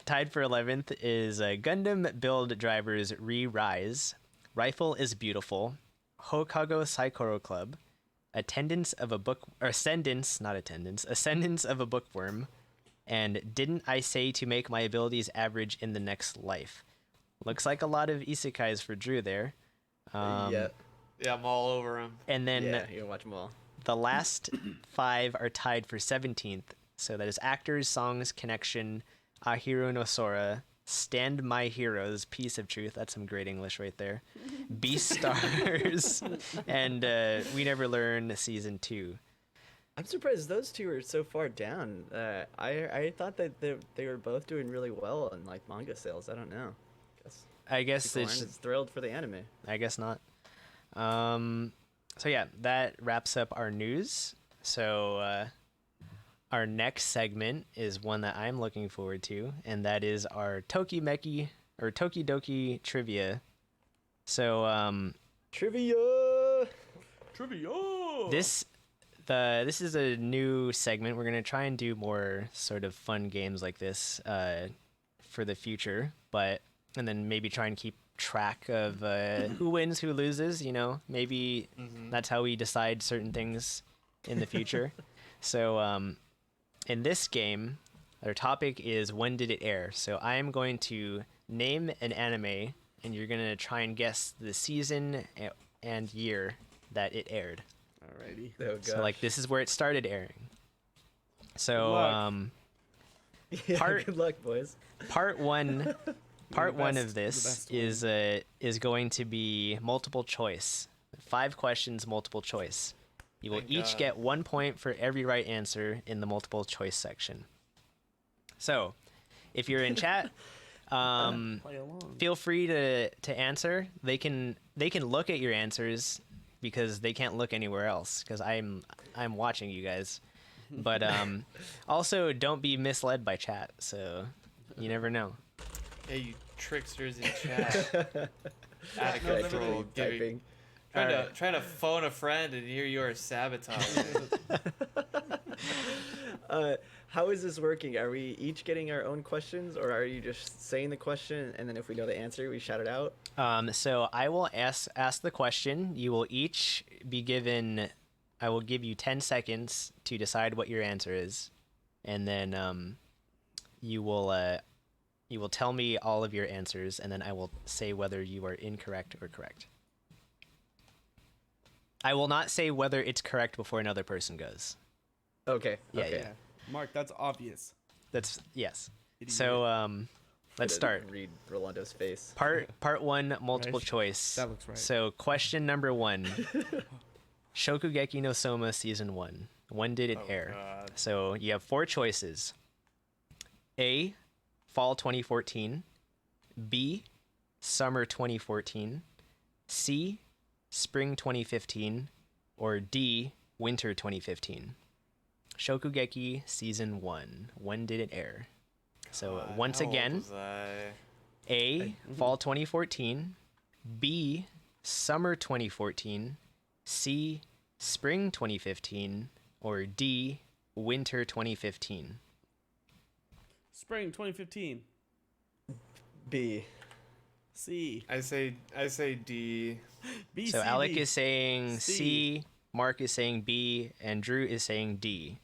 Tied for 11th is Gundam Build Drivers Re-Rise, Rifle is Beautiful, Hokago Saikoro Club, Ascendance of a Bookworm, and Didn't I Say to Make My Abilities Average in the Next Life. Looks like a lot of isekais for Drew there. Yeah, I'm all over them. And then you can watch them all. The last 5 are tied for 17th. So that is Actors, Songs, Connection, Ahiru no Sora, Stand My Heroes, Piece of Truth. That's some great English right there. Beastars, and We Never Learn Season 2. I'm surprised those two are so far down. I thought that they were both doing really well in like manga sales. I don't know. I guess people aren't as thrilled for the anime. I guess not. So yeah, that wraps up our news. So our next segment is one that I'm looking forward to, and that is our Tokidoki trivia. So trivia. This is a new segment. We're gonna try and do more sort of fun games like this for the future, and then maybe try and keep track of who wins, who loses. Maybe that's how we decide certain things in the future. So in this game, our topic is when did it air? So I am going to name an anime, and you're going to try and guess the season and year that it aired. Alrighty. Oh, so like this is where it started airing. So good luck, boys. Part one of this is going to be multiple choice. 5 questions, multiple choice. You will each get 1 point for every right answer in the multiple choice section. So, if you're in chat, feel free to answer. They can look at your answers because they can't look anywhere else because I'm watching you guys. But also don't be misled by chat, so you never know. Hey, you tricksters in chat. Out of control. Typing. Trying to phone a friend, and here you are sabotaging. How is this working? Are we each getting our own questions, or are you just saying the question and then if we know the answer, we shout it out? So I will ask the question. You will each be given. I will give you 10 seconds to decide what your answer is, and then you will tell me all of your answers, and then I will say whether you are incorrect or correct. I will not say whether it's correct before another person goes. Okay. Yeah, okay. yeah. Mark, that's obvious. That's yes. Idiot. So let's start. Read Rolando's face. Part 1, multiple Right. choice. That looks right. So question number 1. Shokugeki no Soma season 1. When did it air? God. So you have 4 choices. A, fall 2014. B, summer 2014. C, spring 2015. Or D, winter 2015. Shokugeki season 1. When did it air? So once How old again, was I? A, fall 2014. B, summer 2014. C, spring 2015. Or D, winter 2015. Spring 2015. B. C. I say D. B. So C, Alec D. is saying C. C, Mark is saying B, and Drew is saying D.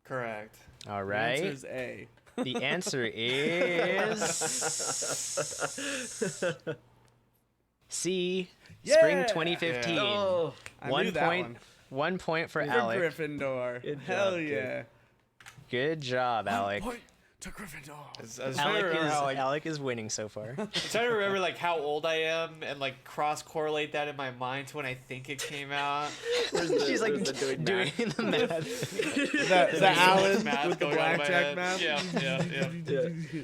Correct. All The right. answer's A. The answer is C, spring Yeah! 2015. Oh, I One knew that point. one. 1 point for For Alec. Gryffindor. Good Hell job, kid. yeah. Good job, Alec. Point to Gryffindor. I was trying to remember how, like, Alec is winning so far. I'm trying to remember like how old I am and like cross correlate that in my mind to when I think it came out. She's like where's the doing math? the math. The Alan Math with the going on in my blackjack head. math. Yeah. Yeah.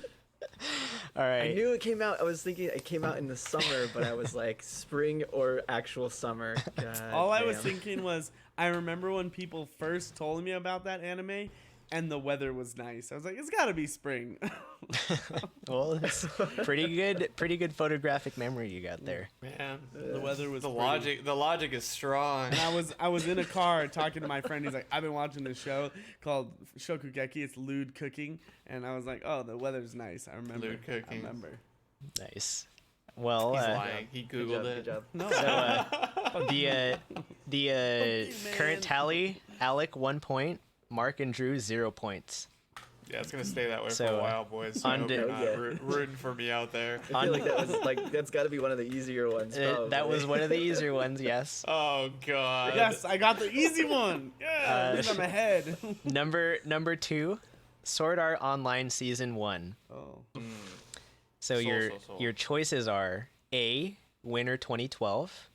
All I right. knew it came out. I was thinking it came out in the summer, but I was like spring or actual summer. God All I was damn. thinking was, I remember when people first told me about that anime, and the weather was nice. I was like, it's got to be spring. Well, it's pretty good photographic memory you got there. Man, The weather was the pretty. logic is strong. And I was in a car talking to my friend. He's like, I've been watching this show called Shokugeki. It's lewd cooking, and I was like, oh, the weather's nice. I remember. Lewd cooking. I remember. Nice. Well, He's lying. He Good googled job, it. good job. No. so the current man. tally: Alec 1 point, Mark and Drew 0 points. Yeah, it's gonna stay that way for So, a while, boys. So I hope undo- you're not Yeah. rooting for me out there. I feel like that was like that's got to be one of the easier ones. That probably. was one of the easier ones. Yes. Oh God. Yes, I got the easy one. Yeah, at least I'm ahead. Number 2, Sword Art Online Season 1. Oh. So Soul, your soul, soul. your choices are A, winter 2012,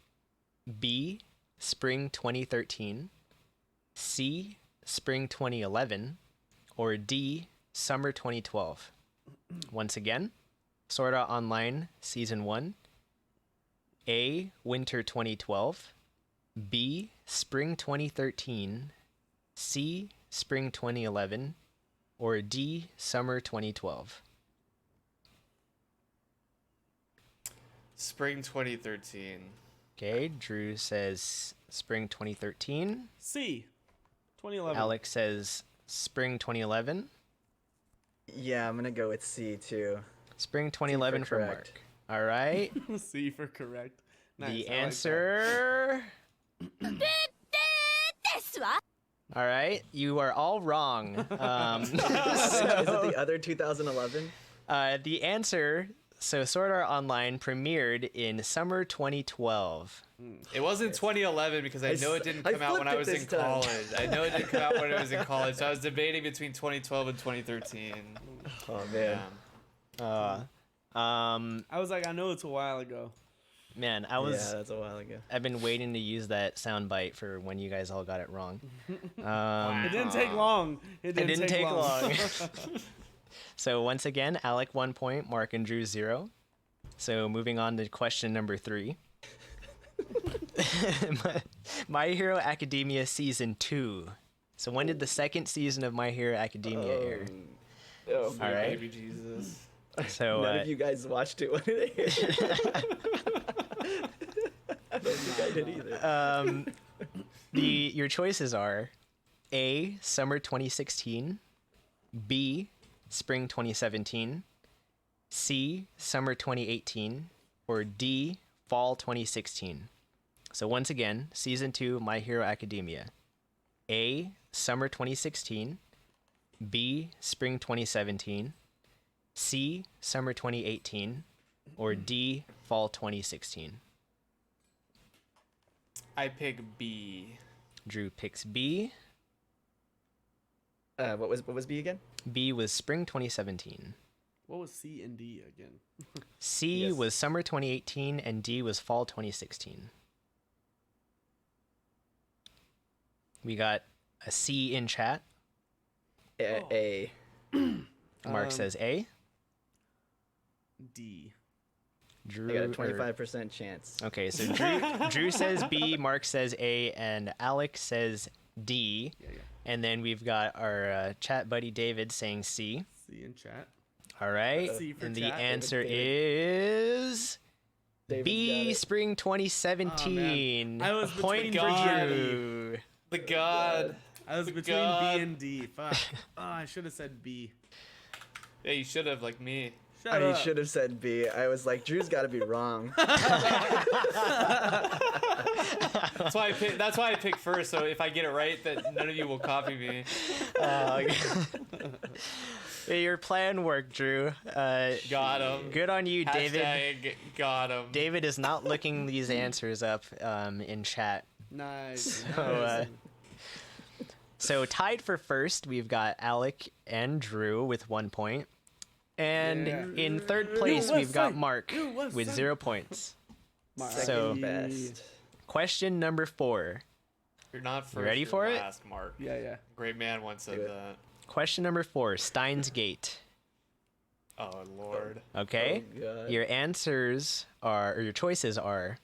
B, spring 2013, C, spring 2011, or D, summer 2012. Once again, Sword Art Online Season 1, A, winter 2012, B, spring 2013, C, spring 2011, or D, summer 2012. Spring 2013. Okay, Drew says spring 2013. C. 2011. Alex says spring 2011. Yeah, I'm gonna go with C too. Spring 2011 for correct. Mark. All right. C for correct. Nice, I The like that. answer. All right, you are all wrong. Is it the other 2011? The answer. So Sword Art Online premiered in summer 2012. It wasn't 2011 because I know it didn't come out when I was in college. I know it didn't come out when I was in college, so I was debating between 2012 and 2013. Oh man. I was like, I know it's a while ago. Man, Yeah, that's a while ago. I've been waiting to use that soundbite for when you guys all got it wrong. It didn't take long. It It didn't, didn't take long. So once again, Alec 1 point, Mark and Drew 0. So moving on to question number 3. My Hero Academia Season 2. So when did the second season of My Hero Academia air? Oh, Sweet All right. baby Jesus. So none of you guys watched it when it aired. I don't think I did either. your choices are A, Summer 2016, B, Spring 2017, C, Summer 2018, or D, Fall 2016. So once again, Season 2, My Hero Academia. A, Summer 2016, B, Spring 2017, C, Summer 2018, or D, Fall 2016. I pick B. Drew picks B. What was B again? B was Spring 2017. What was C and D again? C Yes. was Summer 2018, and D was Fall 2016. We got a C in chat. A. Mark says A. D. Drew, I got a 25% chance. Okay, so Drew says B, Mark says A, and Alex says D. Yeah. And then we've got our chat buddy David saying C. C in chat. All right. C for And the chat. answer David. is David's got B, it. Spring 2017. I was Point between for B and Drew. The God. I was The between God. B and D. Fuck. Oh, I should have said B. Yeah, you should have, like me. Shut I up. should have said B. I was like, Drew's got to be wrong. That's why I pick first. So if I get it right, that none of you will copy me. Your plan worked, Drew. Got him. Good on you, David. Hashtag got him. David is not looking these answers up in chat. Nice. So, So tied for first, we've got Alec and Drew with 1 point. And Yeah. in third place, West we've got Side. Mark West with Side. 0 points. Second So- best. Question number 4. You're not first. ready you're for it? last, Mark. Yeah. Great man once said Do it. that. Question number 4, Steins Gate. Oh Lord. Okay? Oh, God. Your answers are, or your choices are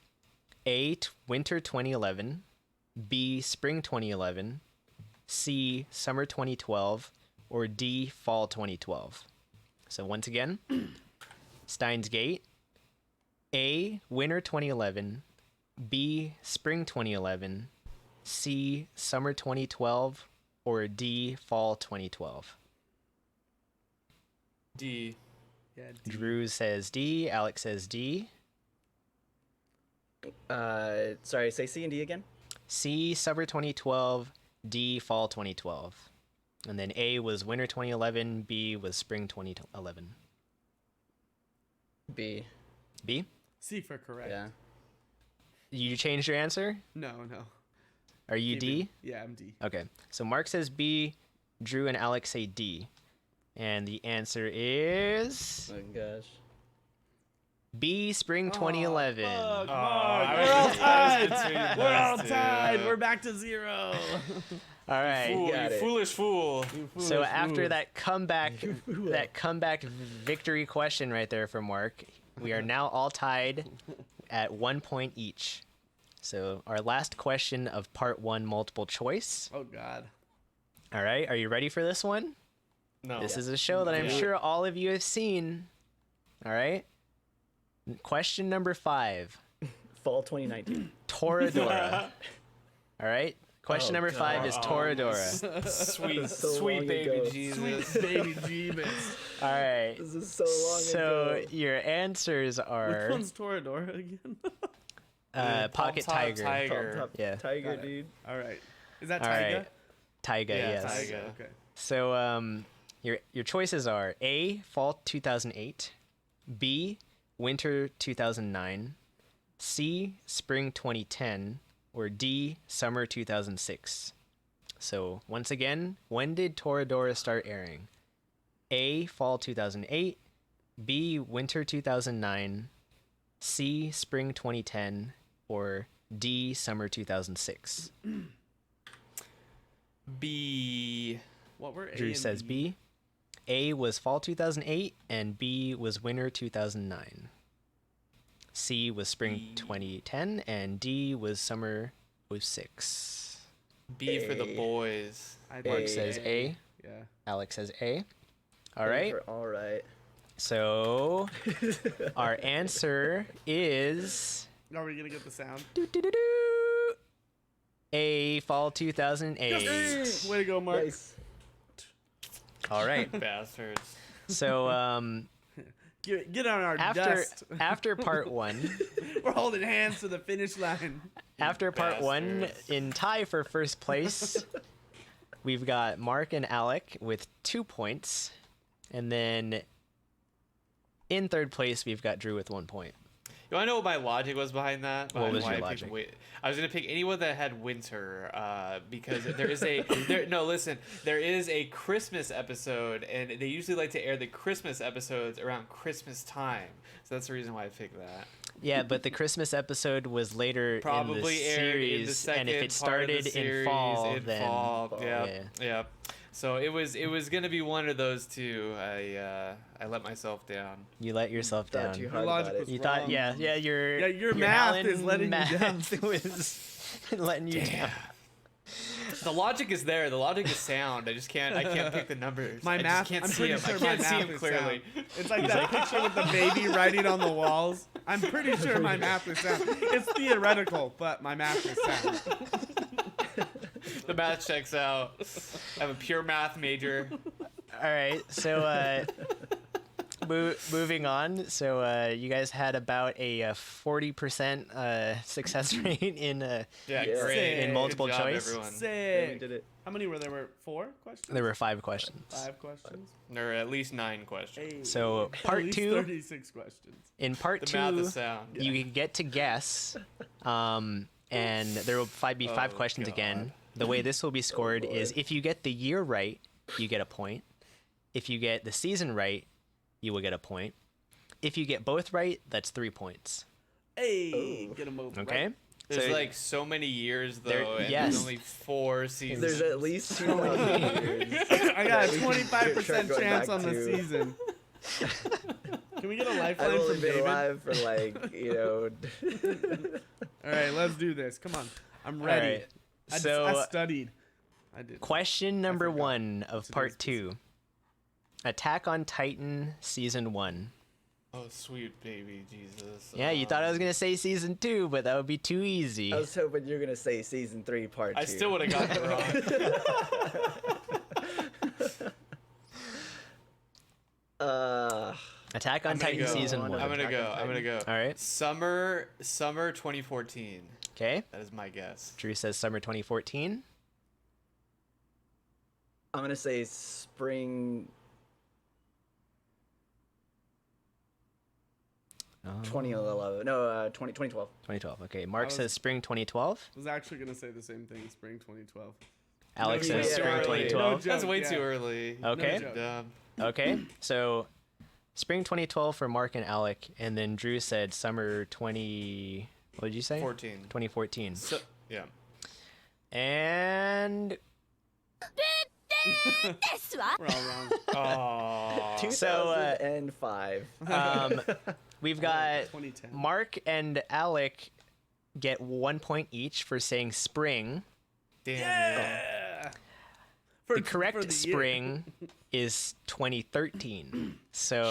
A, Winter 2011, B, Spring 2011, C, Summer 2012, or D, Fall 2012. So once again, Steins Gate, A, Winter 2011, B, Spring 2011, C, Summer 2012, or D, Fall 2012. D. Yeah. D. Drew says D, Alex says D. Sorry, say C and D again. C, Summer 2012, D, Fall 2012. And then A was Winter 2011, B was Spring 2011. B. B? C for correct. Yeah. You changed your answer? No. Are you D? Yeah, I'm D. Okay. So Mark says B, Drew and Alex say D. And the answer is Oh gosh. B, Spring 2011. Fuck, Oh, Mark, I we're was- all I was tied. between We're all those two. tied. We're back to 0. All right. Fool, got you it. foolish fool. So after that comeback victory question right there for Mark, we are now all tied at 1 point each. So our last question of part 1 multiple choice. Oh God. All right, are you ready for this one? No. This is a show that I'm Yeah. sure all of you have seen. All right. Question number 5. Fall 2019. Toradora. All right. Question Oh, number 5 is God. Toradora. Sweet, So sweet long baby ago. Jesus. Baby Jeebus. All right. This is so long So ago. your answers Which are one's Toradora again? Pocket Top Tiger. Tiger. Top Yeah. Tiger, Got it. dude. All right. Is that All Taiga? right. Taiga, Yeah, yes. Taiga. Okay. So your choices are A, Fall 2008, B, Winter 2009, C, Spring 2010, or D, Summer 2006. So once again, when did Toradora start airing? A, Fall 2008, B, Winter 2009, C, Spring 2010, or D, Summer 2006. B. What were A Drew and says B. A was Fall 2008 and B was Winter 2009. C was spring 2010, and D was summer 06. B for the boys. Mark says A. Yeah. Alex says A. All right. All right. So our answer is Are we gonna get the sound? A, fall 2008. Way to go, Mark. Nice. All right. Bastards. So Get on our after dust. after part 1, We're holding hands to the finish line. after part 1 Bastards. in tie for first place, we've got Mark and Alec with 2 points, and then in third place we've got Drew with 1 point. You want to know what my logic was behind that? What was Why your I picked logic? I was gonna pick anyone that had winter, because there is a there is a Christmas episode, and they usually like to air the Christmas episodes around Christmas time, so that's the reason why I picked that. Yeah, but the Christmas episode was later Probably in the aired series, in the second and if it part of the started in series, fall, in then fall, yeah, yeah. yeah. So it was gonna be one of those two. I let myself down. You let yourself Thought down. too Your hard logic about was it. You thought, wrong. yeah, your your math is letting you math down. was letting you down. The logic is there. The logic is sound. I can't pick the numbers. My I math. just can't I'm see pretty them. sure I my can't see math them is clearly. sound. It's like that picture with the baby writing on the walls. I'm pretty sure my math is sound. It's theoretical, but my math is sound. The math checks out. I have a pure math major. All right, so moving on. So you guys had about a 40% success rate in Yeah, Yeah. great. In multiple Good job, choice? everyone. Yeah, we Sick. did it. How many were there? Were 4 questions? there were 5 questions. 5 questions. There are at least 9 questions. Hey. So At part least 2, 36 questions. in part The math 2, is sound. you get to guess, and there will be 5 Oh, questions God. again. The way this will be scored is if you get the year right, you get a point. If you get the season right, you will get a point. If you get both right, that's 3 points. Hey, Oh. get them over. Okay? Right. There's So- like so many years though, There- and yes. there's only 4 seasons. There's at least 200 years. I got a We can 25% go chance back on the to- season. Can we get a I've lifeline only from been David? alive for like, All right, let's do this. Come on. I'm All ready. right. I So studied. I did. question number forgot 1 of today's part 2. Attack on Titan season 1. Oh sweet baby Jesus. Yeah, you thought I was going to say season 2, but that would be too easy. I was hoping you were gonna say season 3 part 2. I still would have gotten it wrong. Attack on I'm gonna Titan go. season I'm 1. I'm gonna Attack go. on I'm gonna go. All right. Summer 2014. Okay. That is my guess. Drew says summer 2014. I'm gonna say spring 2011. No, 2012. 2012. Okay. Mark was- says spring 2012. I was actually going to say the same thing, spring 2012. Alex No, says yeah, spring yeah, 2012. No joke, That's way yeah. too early. Okay. joke. Dumb. Okay. So spring 2012 for Mark and Alec, and then Drew said summer 20. What did you say? 14. 2014. So yeah. And We're all wrong. Oh. 2005. we've got 2010. Mark and Alec get 1 point each for saying spring. Damn. Yeah. The correct for the year. spring is 2013. So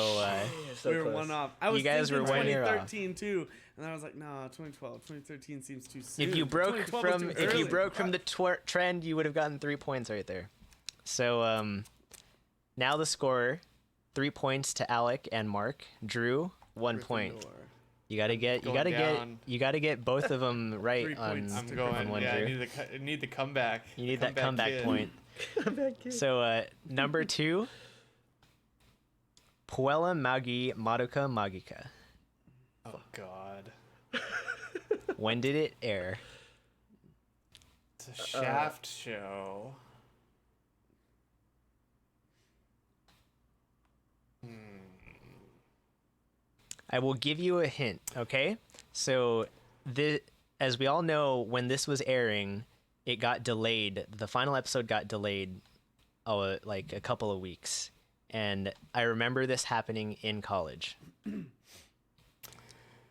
So We were close. one off. I was You guys thinking were 1 year off. 2013 too, and I was like, no, 2012. 2013 seems too soon. if you broke 2012 was from too if you early. broke from the trend, you would have gotten 3 points right there. So now the score, 3 points to Alec and Mark. Drew, 1 point. Gryffindor. You gotta get Going you gotta get both of them right 3 on, points I'm to going. on one. Yeah, Drew. I need the comeback. You need that comeback kid. point. So number 2, Puella Magi Madoka Magica. Oh God. When did it air? It's a Shaft show. I will give you a hint, okay? So, as we all know, when this was airing, it got delayed. The final episode got delayed, like a couple of weeks, and I remember this happening in college.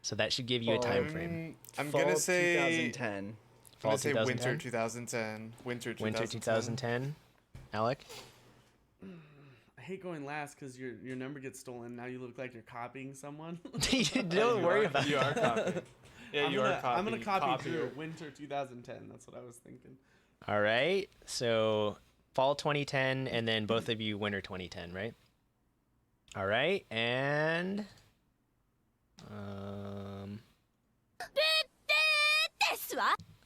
So that should give you a time frame. I'm Fall gonna say 2010. I'm Fall gonna say 2010? winter 2010. Winter 2010. Winter 2010. Alec? I hate going last because your number gets stolen. Now you look like you're copying someone. Don't worry about You are copying. Yeah, you are I'm copying. gonna copy Drew. Winter 2010. That's what I was thinking. All right. So fall 2010, and then both of you winter 2010, right? All right, and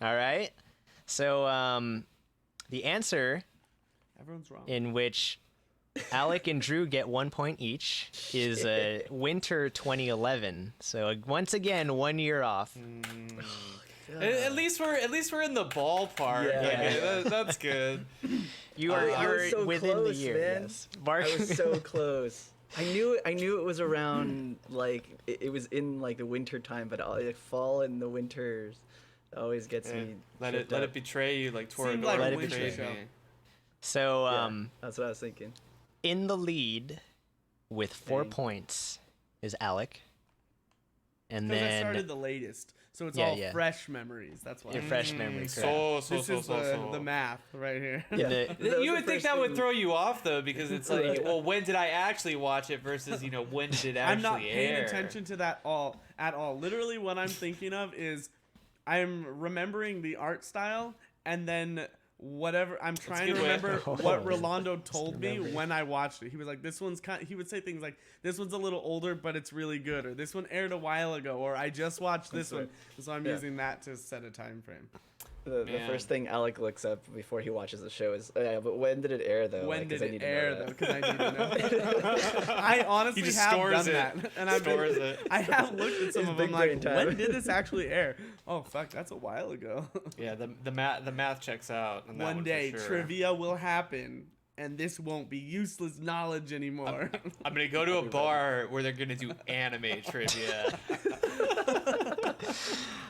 all right. So the answer, Everyone's wrong. in which Alec and Drew get 1 point each, is winter 2011. So once again, 1 year off. At least we're in the ballpark. Yeah. Okay, that's good. You I are was so within close, the year. man. Yes. Mark. I was so close. I knew it was around like it was in like the winter time, but like fall and the winters always gets me. Let tripped it up. betray you like Seemed Toradora like a betrayed winter show. me. So Yeah, that's what I was thinking. in the lead with 4 Dang. points is Alec. And Because I then started the latest, so it's Yeah, all yeah. fresh memories. That's why. your fresh memory. correct. This is the math right here. Yeah, The- that was You the would think first that would thing- throw you off though, because it's like, Right. well, when did I actually watch it versus when did it actually I'm not paying air? attention to that at all. Literally, what I'm thinking of is I'm remembering the art style, and then whatever I'm trying to good way. remember Oh. what Rolando told me remembering. when I watched it. He was like, "This one's kind." He would say things like, "This one's a little older, but it's really good," or "This one aired a while ago," or "I just watched this That's one." right. So I'm Yeah. using that to set a time frame. The Man. first thing Alec looks up before he watches the show is, oh, yeah, but when did it air though? When Like, 'cause did I need it to know air that. though? Because I need to know. I honestly He just have stores done it. that, and I've Stores been, it. I have looked at some His of them big like, brain time. when did this actually air? Oh fuck, that's a while ago. Yeah, the math checks out. On that One for day sure. trivia will happen, and this won't be useless knowledge anymore. I'm gonna go to a bar where they're gonna do anime trivia.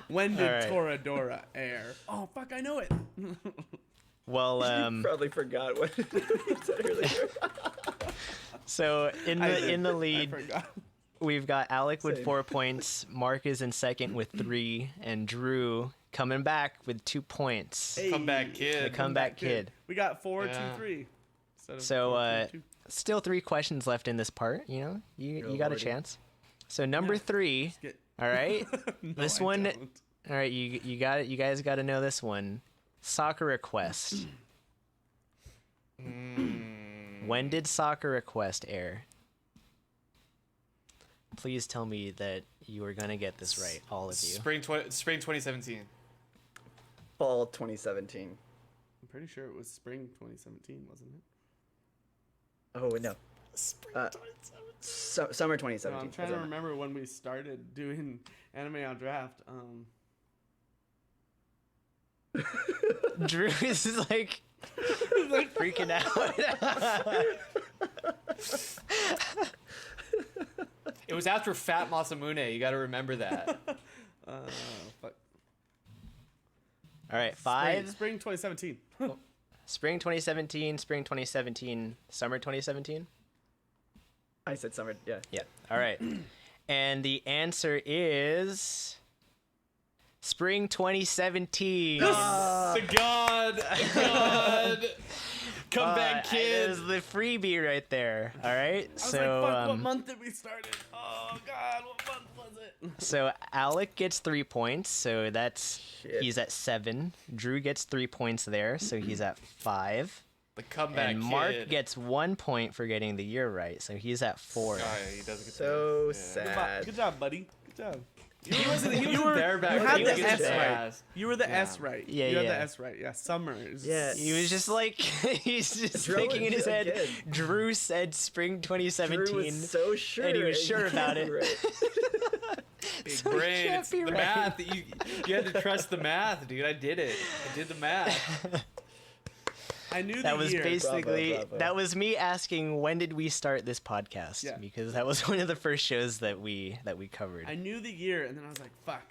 When did All right. Toradora air? Oh fuck, I know it. Well, Probably forgot what he said earlier. so in the I lead, forgot. we've got Alec with Same. 4 points, Mark is in second with 3, and Drew coming back with 2 points. Hey, Comeback kid. The comeback kid. We got 4, 2, Yeah. 3. instead of So 4, 2, 2. still 3 questions left in this part. You Real got a lordy. chance. So number 3. Get- All right. No, This I one- don't. All right, you got it. You guys got to know this one. Soccer Request. When did Soccer Request air? Please tell me that you are gonna get this right, all of you. Spring 2017. Fall 2017. I'm pretty sure it was spring 2017, wasn't it? Oh no, Spring Uh, 2017. summer No, 2017. I'm trying to remember when we started doing anime on draft. Drew is like freaking out. It was after Fat Masamune. You got to remember that. Fuck. All right, 5. Spring 2017. Spring 2017, spring 2017, summer 2017. I said summer. Yeah. Yeah. All right. And the answer is spring 2017. The God. Comeback kid. There's the freebie right there. All right. I was So like, fuck, what month did we start it? Oh god, what month was it? so Alec gets 3 points, so that's Shit. he's at 7. Drew gets 3 points there, so he's at 5. The comeback And kid. Mark gets 1 point for getting the year right, so he's at 4. Oh, yeah, he does get So that. sad. Good job, buddy. Good job. He wasn't were- there back you when had he the was getting S his right. ass. You were the Yeah. S right. Yeah, you had yeah. the S right. Yeah, summer is. Yeah. He was just like he's just Drew thinking in his head. again. Drew said spring 2017. Drew was so sure, and he was sure about it. Right. Big So it brain. can't It's be the right. math. You had to trust the math, dude. I did it. I did the math. I knew That the was year. basically Bravo. that was me asking when did we start this podcast, Yeah. because that was one of the first shows that we covered. I knew the year, and then I was like, fuck.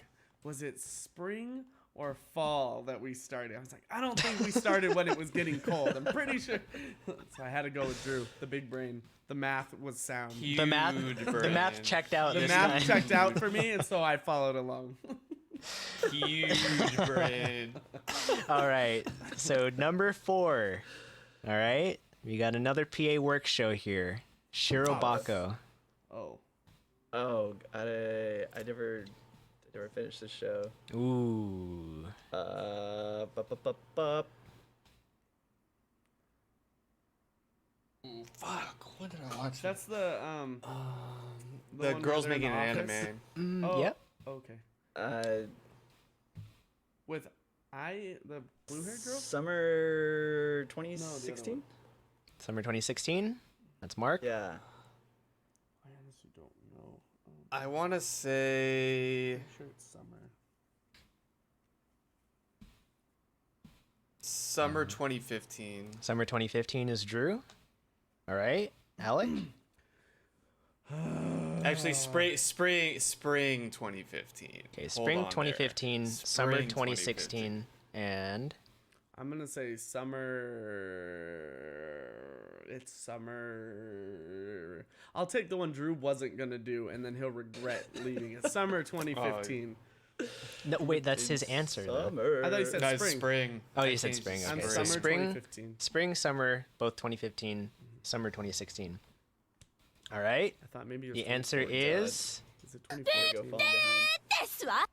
Was it spring or fall that we started. I was like, I don't think we started when it was getting cold. I'm pretty sure. So I had to go with Drew, the big brain. The math was sound. The math checked out. The this math time. checked out for me, and so I followed along. Huge brain. All right. So number 4. All right. We got another PA work show here. Shirobako. Oh, I never finished the show. Ooh. Fuck. What did I watch? That's the The one girls where they're making in an the office? anime. Oh, Yep. Okay. With the blue-haired girl? Summer 2016. Summer 2016. That's Mark. Yeah. I honestly don't know. I want to say I'm sure it's summer. summer 2015. Summer 2015 is Drew. All right. Alec. Actually, spring 2015. Okay. Hold Spring on there. 2015. Summer Spring 2016. And I'm gonna say summer. It's summer. I'll take the one Drew wasn't gonna do, and then he'll regret leaving it. Summer 2015. no, wait, that's his answer though. Summer. I thought you said No, it's spring. spring. Oh, I you said changed spring. it. Okay. I'm So summer spring, 2015. spring, summer, both 2015. Summer 2016. All right. I thought maybe it was The answer 2014. is. Is it Go 2014? falling behind.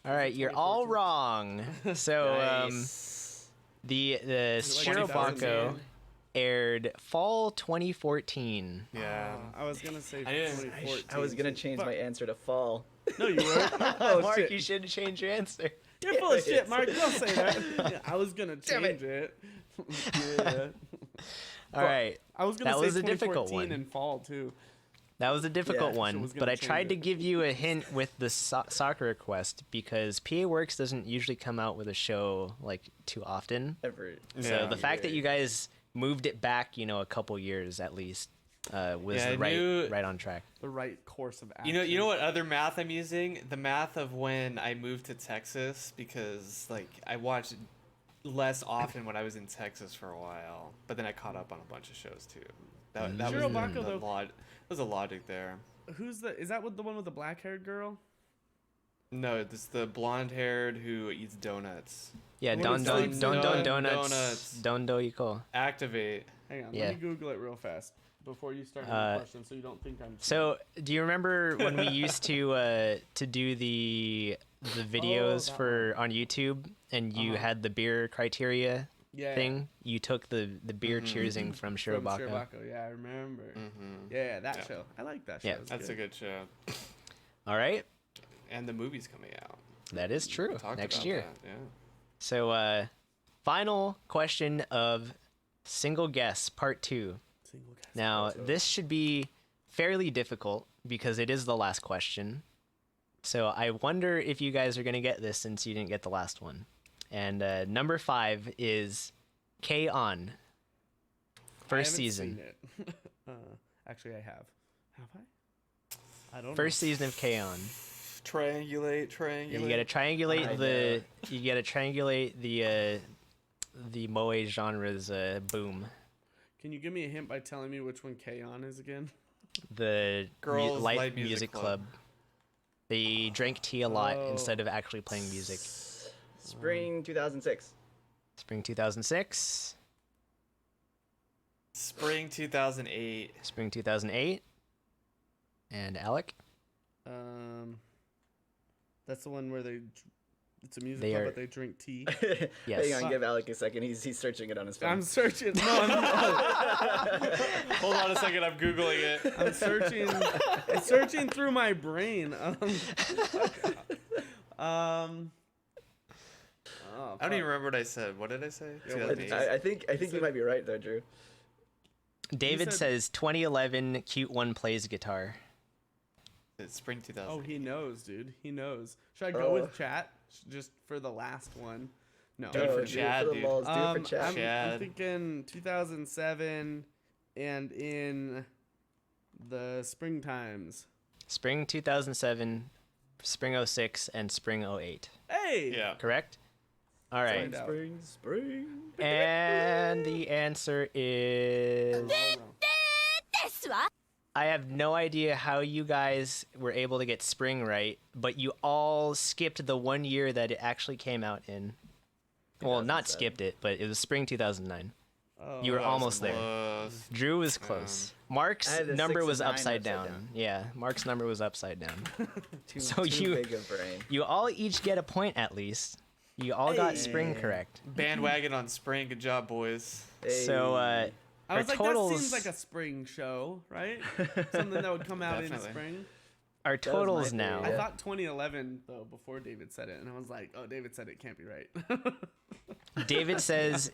All right, you're all 2014? wrong. So Nice. the like Shirobako 2014? aired fall 2014. Yeah. I was gonna say I didn't- 2014. I was gonna change my answer to fall. No, you weren't. Oh, Mark, shit. you shouldn't change your answer. You're full of shit, Mark. Don't say that. Yeah, I was gonna Damn it. change it. Yeah. All right, I was gonna That say was a difficult 2014 one. in fall too. that was a difficult Yeah, one, was gonna but I change tried to it. give you a hint with the soccer request because PA Works doesn't usually come out with a show like too often. Ever. So Yeah. the fact that you guys moved it back, a couple years at least, was Yeah, I right knew- right on track. The right course of action. You know what other math I'm using? The math of when I moved to Texas, because like I watched less often when I was in Texas for a while, but then I caught up on a bunch of shows too. That was Shirobako, the though- there's a logic there. Is that the one with the black-haired girl? No, it's the blonde-haired who eats donuts. Yeah, What don is don sleeps don in don donuts? donuts. Don do iko. Activate. Hang on, Yeah. let me Google it real fast before you start Uh, the question, so you don't think I'm. So, do you remember when we used to do the videos that for on YouTube and you Uh-huh. had the beer criteria yeah, thing? You took the beer cheersing from from Shirobako. Shirobako. Yeah, I remember. Mm-hmm. Yeah, that Yeah. show. I like that show. Yeah. It's That's a good show. All right, And the movie's coming out. that is true. We talked Next about year. that, yeah. So, final question of single guess part 2. Single cast. Now, this should be fairly difficult because it is the last question. So I wonder if you guys are going to get this since you didn't get the last one. And number 5 is K-On! I First haven't season. seen it. Actually, I have. Have I? I don't First season of K-On! Triangulate. You gotta triangulate I the the moe genre's boom. Can you give me a hint by telling me which one K-On! Is again? The Girls' light Light music Music club. Club. They drank tea a lot Oh. instead of actually playing music. Spring 2006. Spring 2006. Spring 2008. Spring 2008. And Alec? That's the one where it's a music They club, are- but they drink tea. Yes. Hang on, give Alec a second. He's searching it on his phone. I'm searching. No, Hold on a second, I'm googling it. I'm searching. I'm searching through my brain. I don't even remember what I said. What did I say? Yeah, what did you 2008. I think you might be right though, Drew. David said- says 2011 cute one plays guitar. It's spring 2008. Oh, he knows, dude. He knows. Should I go with chat just for the last one? No. Do it for do Chad, for the dude. balls, do it for I'm Chad. Chad. thinking 2007 and in the spring times. Spring 2007 spring '06, and spring '08. Hey. Yeah. Correct? All right. Find out. Spring. And the answer is... I have no idea how you guys were able to get spring right, but you all skipped the 1 year that it actually came out in. Well, not 2007. skipped it, but it was spring 2009. Oh, You were That was almost there. close. Drew was close. Mark's I had the number 6 was and 9 upside upside down. down. Yeah, Mark's number was upside down. Too, So too you- big a brain. You all each get a point at least. You all got Hey. spring correct. Bandwagon on spring. Good job, boys. So, Hey. I our was like, totals, that seems like a spring show, right? Something that would come out in Definitely. spring. our was my totals theory, now. I Yeah. thought 2011 though before David said it, and I was like, oh, David said it can't be right. David says,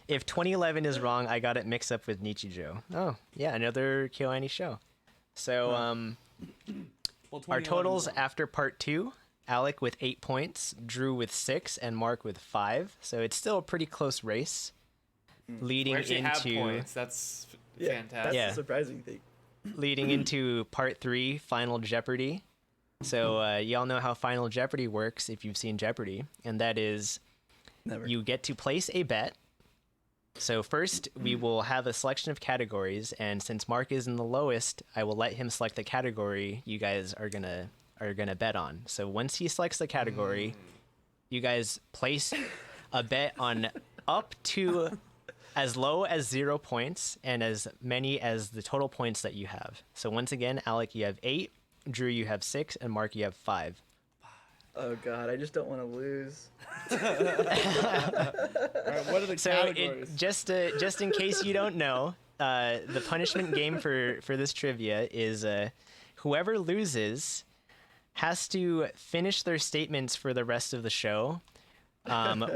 if 2011 is wrong, I got it mixed up with Nichijou. Oh, yeah, another KyoAni show. So, Well, our 2011 's totals wrong. after part 2, Alec with 8 points, Drew with 6, and Mark with 5. So it's still a pretty close race. Leading We actually have into points. That's Yeah, fantastic. that's Yeah. the surprising thing. leading into part 3, Final Jeopardy. So y'all know how Final Jeopardy works if you've seen Jeopardy, and that is Never. you get to place a bet. So first, we will have a selection of categories, and since Mark is in the lowest, I will let him select the category you guys are gonna bet on. So once he selects the category, you guys place a bet on up to as low as 0 points and as many as the total points that you have. So once again, Alec, you have 8, Drew, you have 6, and Mark, you have 5. Oh God, I just don't want to lose. All right, what are the So categories? just in case you don't know, the punishment game for this trivia is whoever loses has to finish their statements for the rest of the show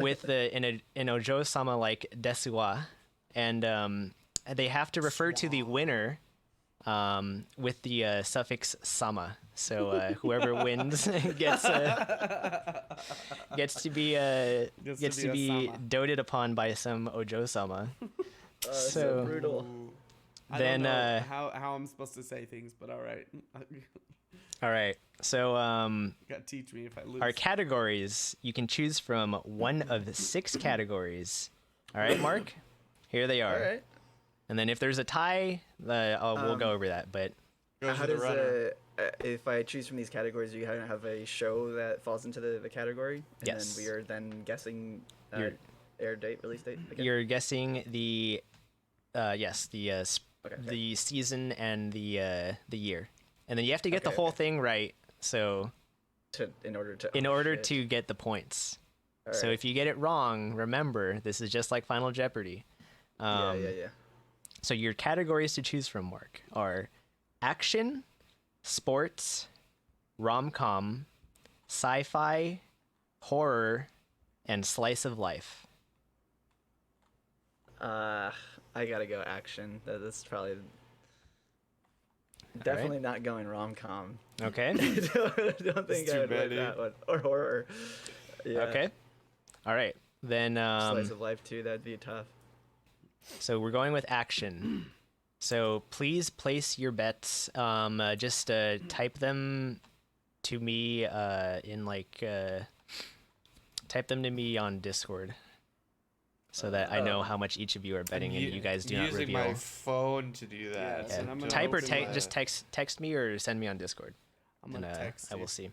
with an ojo-sama like desuwa, and they have to refer to the winner with the suffix sama. So whoever wins gets to be Gets to be a sama. doted upon by some ojo-sama. So So- brutal. I then, don't know how I'm supposed to say things, but all right. All right. So You gotta teach me if I lose. our categories, you can choose from one of 6 categories. All right, Mark? Here they are. All right. And then if there's a tie, we'll go over that. But Goes How to the does runner. if I choose from these categories, you have a show that falls into the category, and Yes. then we are then guessing You're- air date, release date. Again? you're guessing the Okay. the season and the year, and then you have to get the Okay, whole okay. thing right. So in order to. in oh, order shit. to get the points. All So right. if you get it wrong, remember this is just like Final Jeopardy. Yeah. So your categories to choose from, Mark, are action, sports, rom-com, sci-fi, horror, and slice of life. I gotta go action. That's probably definitely not going rom com. Okay. don't think too I would like many. that one or horror. Yeah. Okay. All right. Then Slice of life too. That'd be tough. so we're going with action. So please place your bets. Just type them to me type them to me on Discord, so that I know how much each of you are betting, and you guys do not using reveal. my phone to do that. Yeah, Yeah. and I'm gonna Type or open my- just text me or send me on Discord, I'm and gonna text I will you. see.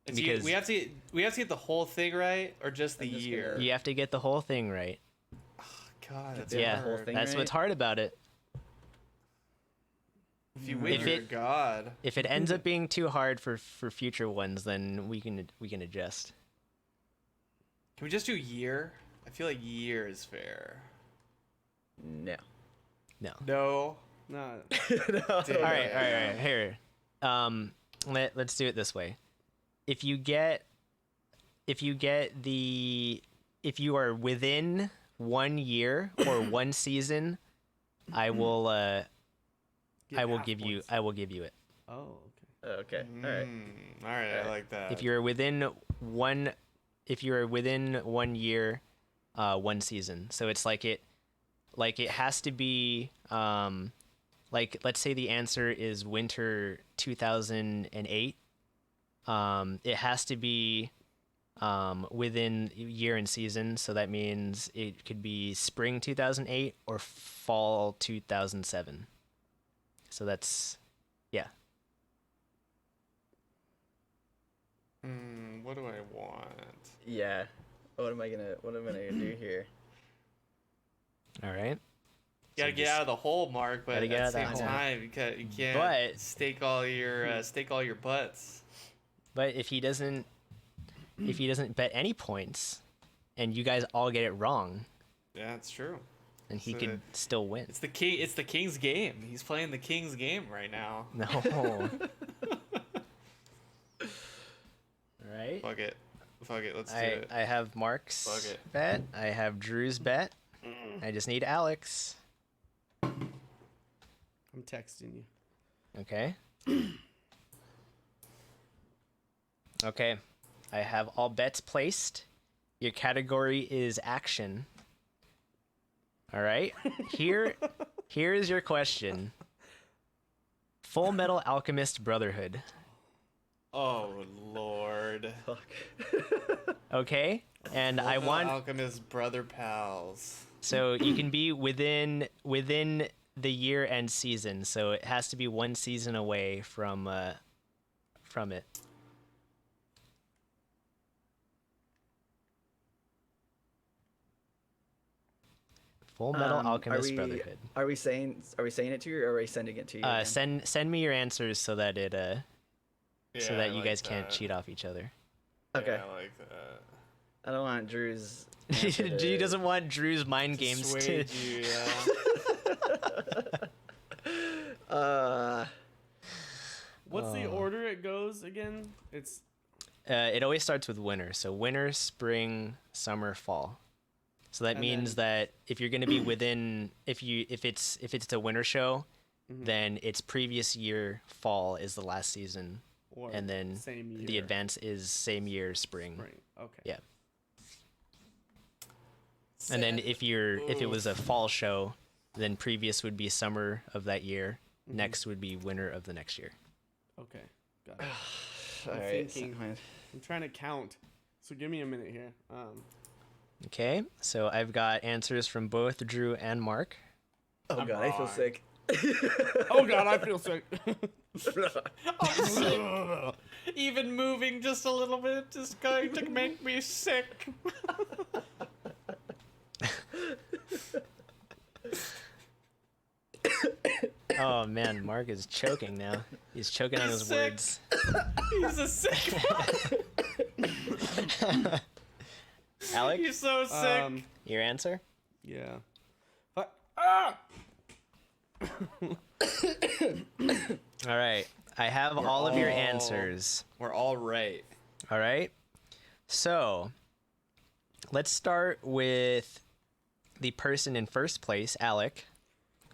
Because we have to get the whole thing right or just the I'm just year. gonna- You have to get the whole thing right. God, that's Yeah, Yeah, the whole hard. thing that's right? what's hard about it. If you win, If you're it- God. If it ends up being too hard for future ones, then we can adjust. Can we just do year? I feel like year is fair. No. No. No. No. No. All right. Here, let's do it this way. If you are within 1 year or 1 season, I will half give you it. Oh, okay. Okay. All right. All right, I like that. If you're within 1 year, 1 season. So it's like it has to be like, let's say the answer is winter 2008. It has to be within year and season, so that means it could be spring 2008 or fall 2007. So that's, yeah. What do I want? Yeah. What am I gonna do here? All right. You gotta get out of the hole, Mark, but Gotta at get the out of same that hole. time, you can't But- stake all your butts. But if he doesn't bet any points, and you guys all get it wrong, Yeah, it's true. then he So could still win. It's the king's game. He's playing the king's game right now. No. All right. Fuck it. Let's do it. I have Mark's Fuck it. bet. I have Drew's bet. I just need Alex. I'm texting you. Okay. Okay. I have all bets placed. Your category is action. All right. Here is your question. Full Metal Alchemist Brotherhood. Oh Lord. Fuck. Okay? And I want Alchemist brother pals. so you can be within the year and season. So it has to be one season away from it. Full Metal Alchemist Brotherhood. Are we saying it to you, or are we sending it to you? again? Send me your answers so that it so Yeah, that I you like guys can't that. cheat off each other. Okay. Yeah, I like that. I don't want Drew's. answer He to- doesn't want Drew's mind games to. Swayed you, yeah. What's the order it goes again? It's It always starts with winter. So winter, spring, summer, fall. So that And means that if you're going to be within, if it's a winter show, then its previous year fall is the last season, or and then same year. the advance is same year spring. Right. Okay. Yeah. And then if it was a fall show, then previous would be summer of that year. Next would be winter of the next year. Okay. Got it. All I'm right. thinking. I'm trying to count. So give me a minute here. Okay, so I've got answers from both Drew and Mark. Oh I'm god, I feel wrong. sick. Oh God, I feel sick. Even moving just a little bit is going to make me sick. Oh man, Mark is choking now. He's choking on his sick. words. He's a sick. Alec, He's so sick. your answer? Yeah. Ah! All right, I have all of your answers. We're all right. All right, so let's start with the person in first place, Alec.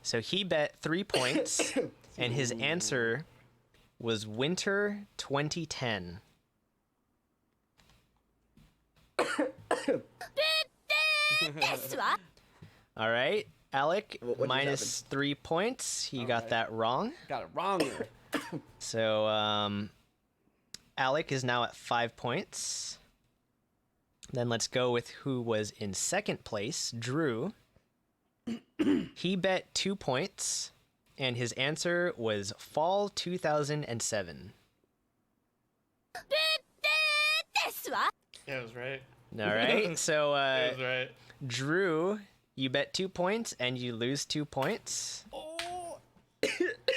So he bet 3 points, and his answer was winter 2010. All right, Alec, What just minus 3 points. He got right. that wrong. Got it wrong there. So Alec is now at 5 points. Then let's go with who was in second place, Drew. He bet 2 points, and his answer was fall 2007. Yeah, it was right. All right, so It was right. Drew, you bet 2 points, and you lose 2 points.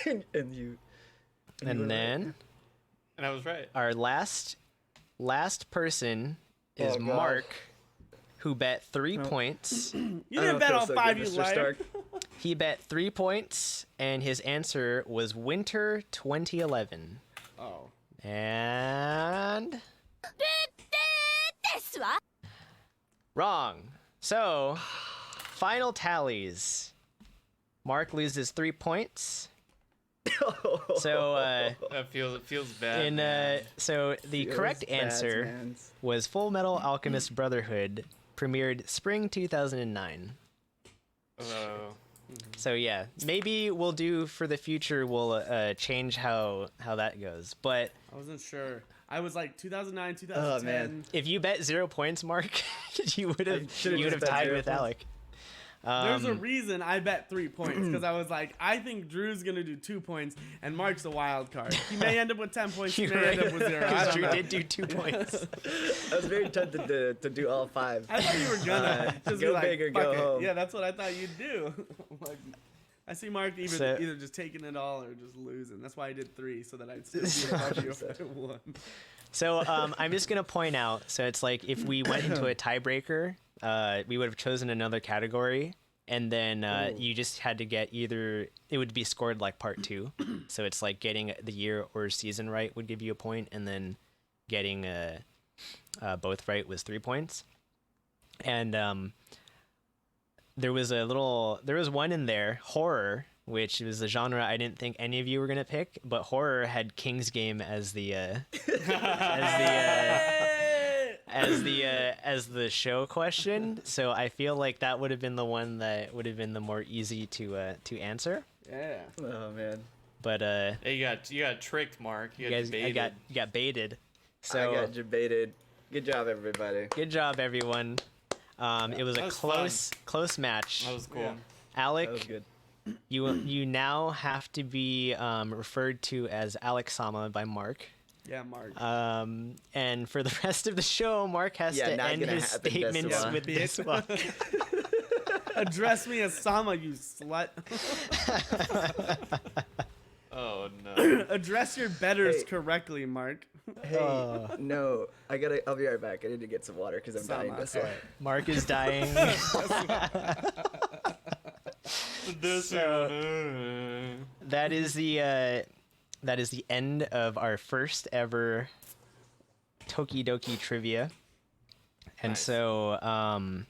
and you. And then And I was right. our last person is Oh, God. Mark, who bet 3 points. You I didn't don't bet feel on so five, good, you Mr. liar. Stark. He bet 3 points, and his answer was winter 2011. Oh. And wrong. So, final tallies. Mark loses 3 points. So, That feels bad. in man. so the Feels correct bad, answer man. was Full Metal Alchemist Brotherhood, premiered spring 2009. Oh. So yeah, maybe we'll do for the future. We'll change how that goes. But I wasn't sure. I was like 2009, 2010. man. if you bet 0 points, Mark, you would have should've just bet tied 0 with points. Alec. There's a reason I bet 3 points because I was like, I think Drew's gonna do 2 points and Mark's a wild card. He may end up with 10 points. He You're may end right. up with 0. I Because don't Drew know. did do 2 points. I was very tempted to do all 5. I thought you were gonna just go be like, big or fuck go it. home. Yeah, that's what I thought you'd do. Like, I see Mark either just taking it all or just losing. That's why I did 3 so that I'd still be above you if I won. So I'm just gonna point out. So it's like if we went into a tiebreaker, we would have chosen another category, and then you just had to get either. It would be scored like part 2. So it's like getting the year or season right would give you a point, and then getting both right was 3 points. And there was one in there, horror, which was a genre I didn't think any of you were gonna pick, but horror had King's Game as the as the show question. So I feel like that would have been the one that would have been the more easy to answer. Yeah. Oh man. But Hey, you got tricked, Mark. You got baited. So I got debated. Good job, everybody. good job, everyone. It was That a was close match. That was cool. Yeah. Alec, That was good. you now have to be referred to as Alex Sama by Mark. Yeah, Mark. And for the rest of the show, Mark has Yeah, to not end gonna his happen, statements Deswa. with this one. Address me as Sama, you slut. Oh no. Address your betters Hey. correctly, Mark. Hey, no, I'll be right back. I need to get some water because I'm dying. Sama, That's okay. why. Mark is dying. That is the end of our first ever Tokidoki trivia. And Nice. so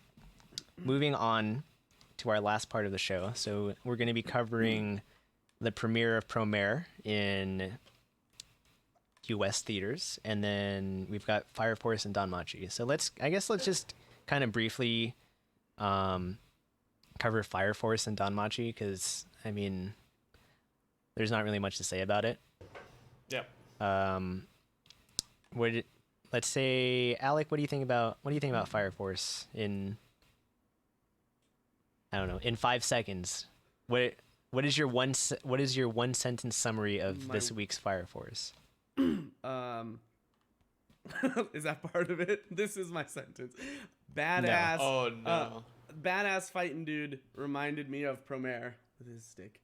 moving on to our last part of the show. So we're going to be covering the premiere of Promare in US theaters, and then we've got Fire Force and Danmachi. So let's just kind of briefly cover Fire Force and Danmachi, because I mean there's not really much to say about it. Yep. Let's say, Alec, what do you think about Fire Force in, I don't know, in 5 seconds? What is your one sentence summary of this week's Fire Force? Is that part of it? This is my sentence. Badass. Oh no. Badass fighting dude reminded me of Promare with his stick.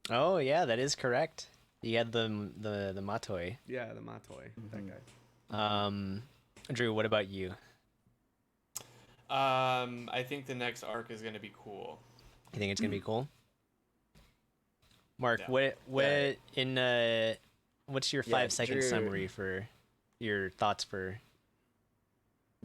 Oh yeah, that is correct. You had the Matoi. Yeah, the Matoi. That guy. Drew, what about you? I think the next arc is gonna be cool. You think it's gonna be cool? Mark, Yeah. what's your Yeah, 5-second Drew. summary for your thoughts for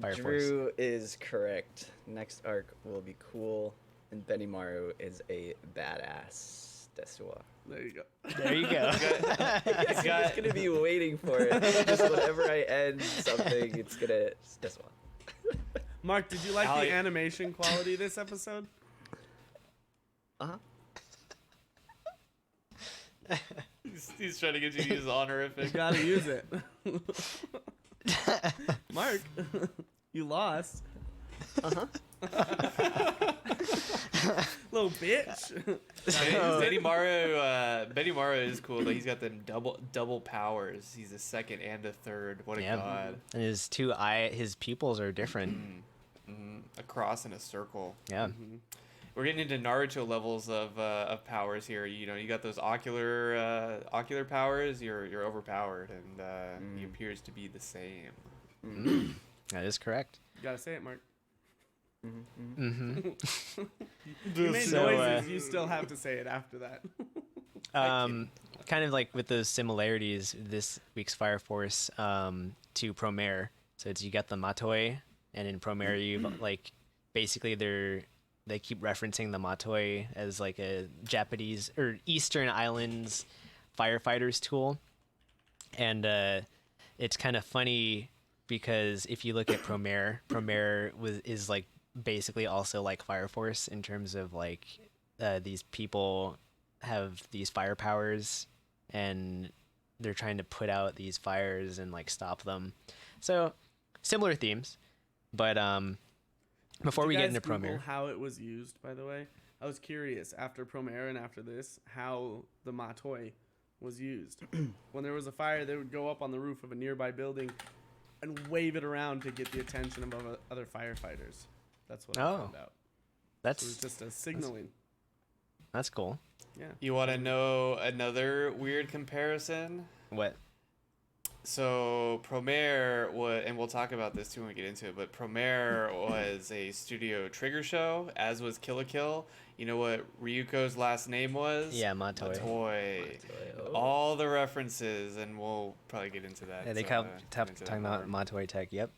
Fire Force? Drew is correct. Next arc will be cool, and Benimaru is a badass. Desua. There you go. There you go. I'm just gonna be waiting for it. Just whenever I end something, it's gonna Desua. Mark, did you like Alec- the animation quality this episode? He's trying to get you to use honorific. You gotta use it. Mark, you lost. Little bitch. Benimaru is cool. Though. He's got the double powers. He's a second and a third. What a Yeah. god! And his his pupils are different. A cross and a circle. Yeah. We're getting into Naruto levels of powers here. You know, you got those ocular powers. You're overpowered, and he appears to be the same. That is correct. You gotta say it, Mark. Mm-hmm. You made So, noises. You still have to say it after that. Kind of like with those similarities, this week's Fire Force to Promare. So you got the Matoi, and in Promare you like basically they keep referencing the Matoi as like a Japanese or Eastern Islands firefighters tool, and it's kind of funny because if you look at Promare is like basically also like Fire Force in terms of like these people have these fire powers, and they're trying to put out these fires and like stop them. So similar themes, but before Did we you get guys into Google Premiere, how it was used, by the way? I was curious after Premiere and after this how the Matoi was used. When there was a fire, they would go up on the roof of a nearby building and wave it around to get the attention of other firefighters. That's what I found out. So it was that's just a signaling. that's cool. Yeah. You want to know another weird comparison? What? So Promare was, and we'll talk about this too when we get into it, but Promare was a Studio Trigger show, as was Kill la Kill. You know what Ryuko's last name was? Yeah, Matoi. Matoi. Oh. All the references, and we'll probably get into that. Yeah, they get kept into talking that about more. Matoi Tech. Yep.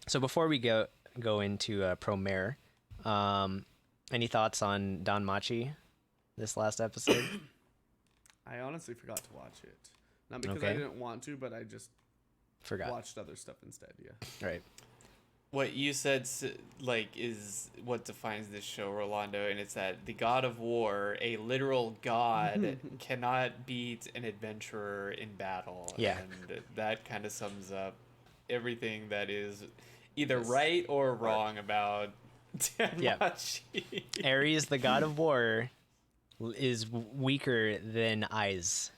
So before we go into Promare, any thoughts on Don Machi this last episode? I honestly forgot to watch it. Not because Okay. I didn't want to, but I just Forgot. watched other stuff instead. Yeah. Right. What you said, like, is what defines this show, Rolando, and it's that the god of war, a literal god, cannot beat an adventurer in battle. Yeah. And that kind of sums up everything that is either right or wrong about Danmachi. Ares, the god of war, is weaker than Eyes.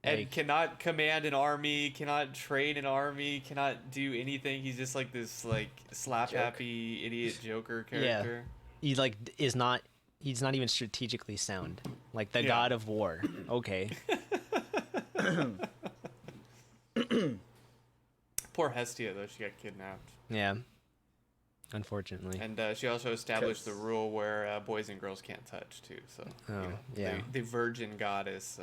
And cannot command an army, cannot train an army, cannot do anything. He's just like this like slap happy idiot Joker character. He like is not. He's not even strategically sound. Like the god of war. Okay. Poor Hestia though, she got kidnapped. Yeah. Unfortunately. And she also established the rule where boys and girls can't touch too. So the virgin goddess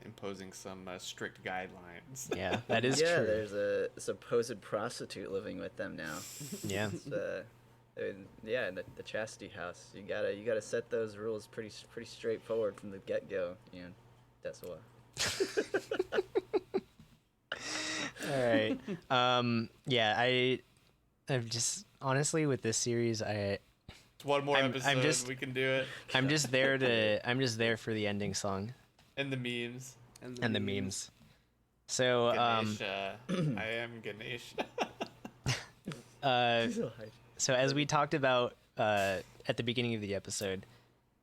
imposing some strict guidelines. Yeah, that is Yeah, true. there's a supposed prostitute living with them now. Yeah. Yeah, in the chastity house. You gotta set those rules pretty straightforward from the get go. You know, that's why. All right. Yeah, I'm just honestly with this series, One more I'm episode, just- we can do it. I'm just there for the ending song And the memes. and the memes. So Ganesha. I am Ganesha. so as we talked about at the beginning of the episode,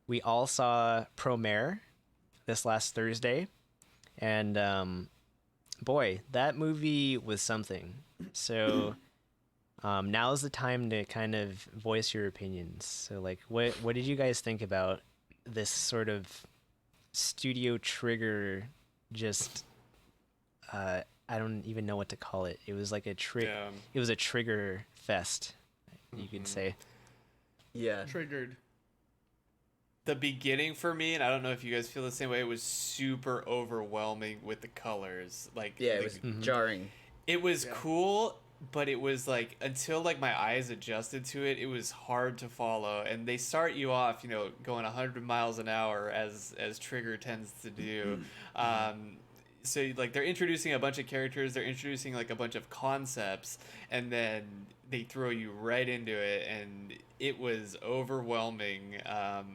we all saw Promare this last Thursday, and boy, that movie was something. So now's the time to kind of voice your opinions. So like, what did you guys think about this sort of Studio Trigger? Just I don't even know what to call it. It was like a It was a trigger fest, you could say. Yeah. Triggered. The beginning for me, and I don't know if you guys feel the same way, it was super overwhelming with the colors. Like, Yeah, it was jarring. it was cool, but it was like until like my eyes adjusted to it, it was hard to follow. And they start you off, going 100 miles an hour as Trigger tends to do. So like they're introducing a bunch of characters, they're introducing like a bunch of concepts, and then they throw you right into it, and it was overwhelming.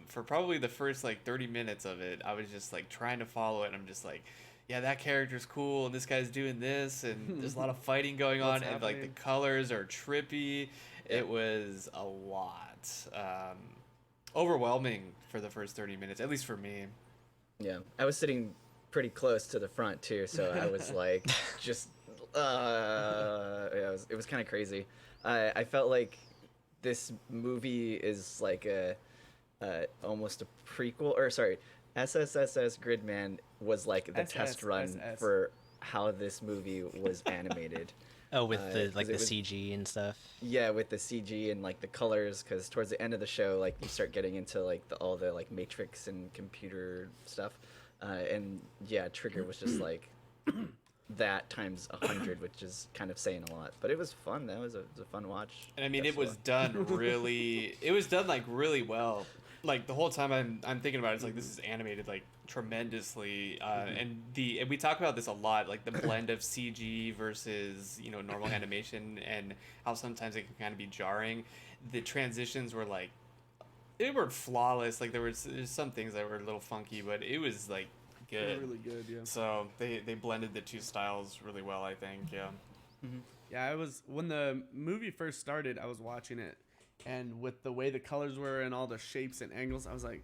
For probably the first like 30 minutes of it, I was just like trying to follow it, and I'm just like, yeah, that character's cool, and this guy's doing this, and there's a lot of fighting going on, and like the colors are trippy. It was a lot. Overwhelming for the first 30 minutes, at least for me. Yeah, I was sitting pretty close to the front too, so I was like, just it was kind of crazy. I felt like this movie is like almost a prequel, or sorry, SSSS Gridman was like the test run for how this movie was animated. Oh, with the like 'cause the it was- CG and stuff. Yeah, with the CG and like the colors, because towards the end of the show, like you start getting into like all the like matrix and computer stuff, and yeah, Trigger was just like that times 100, which is kind of saying a lot. But it was fun. It was a fun watch. And I mean, it was done really. It was done like really well. Like the whole time I'm thinking about it, it's like this is animated like tremendously, and we talk about this a lot, like the blend of CG versus normal animation, and how sometimes it can kind of be jarring. The transitions were like they weren't flawless. Like there's some things that were a little funky, but it was like good. Really good, yeah. So they blended the two styles really well, I think. Yeah. Mm-hmm. Yeah, I was when the movie first started, I was watching it, and with the way the colors were and all the shapes and angles, I was like,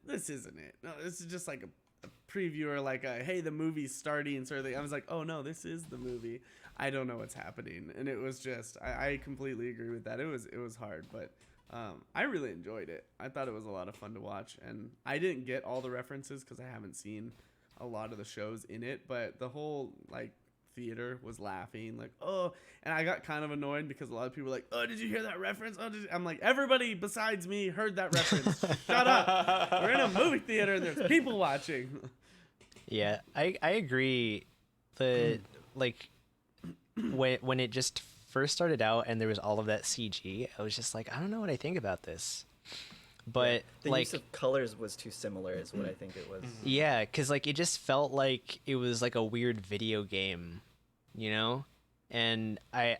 "This isn't it. No, this is just like a preview or like a hey, the movie's starting." Sort of thing. I was like, "Oh no, this is the movie. I don't know what's happening," and it was just I completely agree with that. It was hard, but I really enjoyed it. I thought it was a lot of fun to watch, and I didn't get all the references because I haven't seen a lot of the shows in it, but the whole like theater was laughing like, oh, and I got kind of annoyed because a lot of people were like, oh, did you hear that reference? I'm like, everybody besides me heard that reference. Shut up. We're in a movie theater and there's people watching. Yeah, I agree. The like when it just first started out and there was all of that CG, I was just like, I don't know what I think about this. But the like use of colors was too similar is what I think it was. yeah, because like it just felt like it was like a weird video game, you know? And I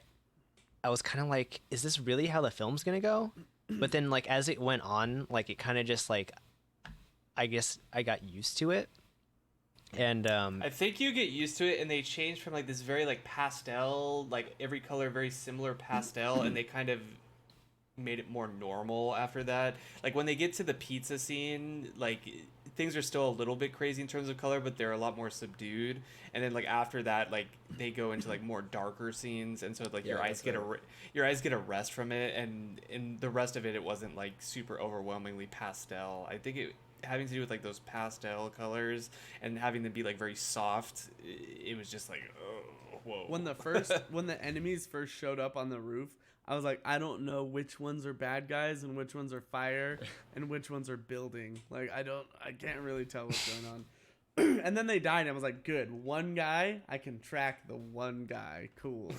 was kind of like, is this really how the film's gonna go? But then like as it went on, like it kind of just like, I guess I got used to it. And I think you get used to it, and they changed from like this very like pastel, like every color very similar pastel, and they kind of made it more normal after that. Like when they get to the pizza scene, like things are still a little bit crazy in terms of color, but they're a lot more subdued. And then like after that, like they go into like more darker scenes, and so like your eyes get a rest from it, and in the rest of it, it wasn't like super overwhelmingly pastel. I think it having to do with like those pastel colors and having them be like very soft. It was just like, oh, whoa. When the enemies first showed up on the roof, I was like, I don't know which ones are bad guys and which ones are fire and which ones are building. Like I can't really tell what's going on. And then they died and I was like, good, one guy, I can track the one guy. Cool.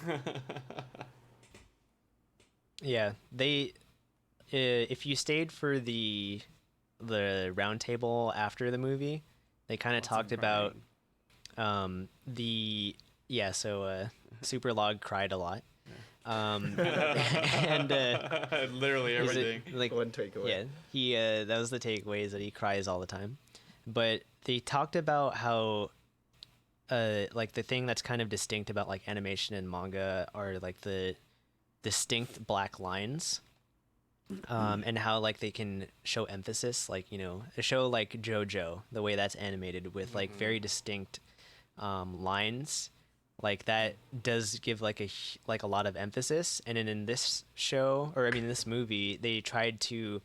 yeah, they if you stayed for the round table after the movie, they kind of talked about Superlog cried a lot. And literally everything. Like one takeaway. Yeah, he that was the takeaway, is that he cries all the time. But they talked about how like the thing that's kind of distinct about like animation and manga are like the distinct black lines. And how like they can show emphasis, like, you know, a show like JoJo, the way that's animated with like very distinct lines, like that does give like a lot of emphasis. And then in this show, or I mean this movie, they tried to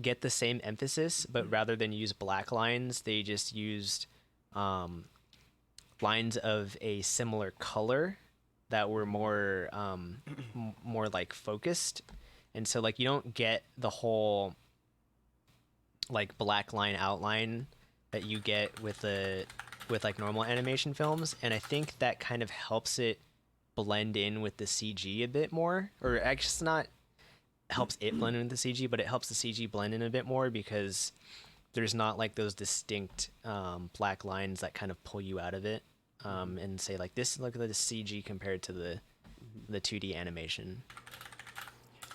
get the same emphasis, but rather than use black lines, they just used lines of a similar color that were more more like focused. And so like you don't get the whole like black line outline that you get with like normal animation films, and I think that kind of helps it blend in with the CG a bit more, or actually it's not helps it blend in with the CG, but it helps the CG blend in a bit more because there's not like those distinct black lines that kind of pull you out of it and say like this, look at the CG compared to the 2D animation.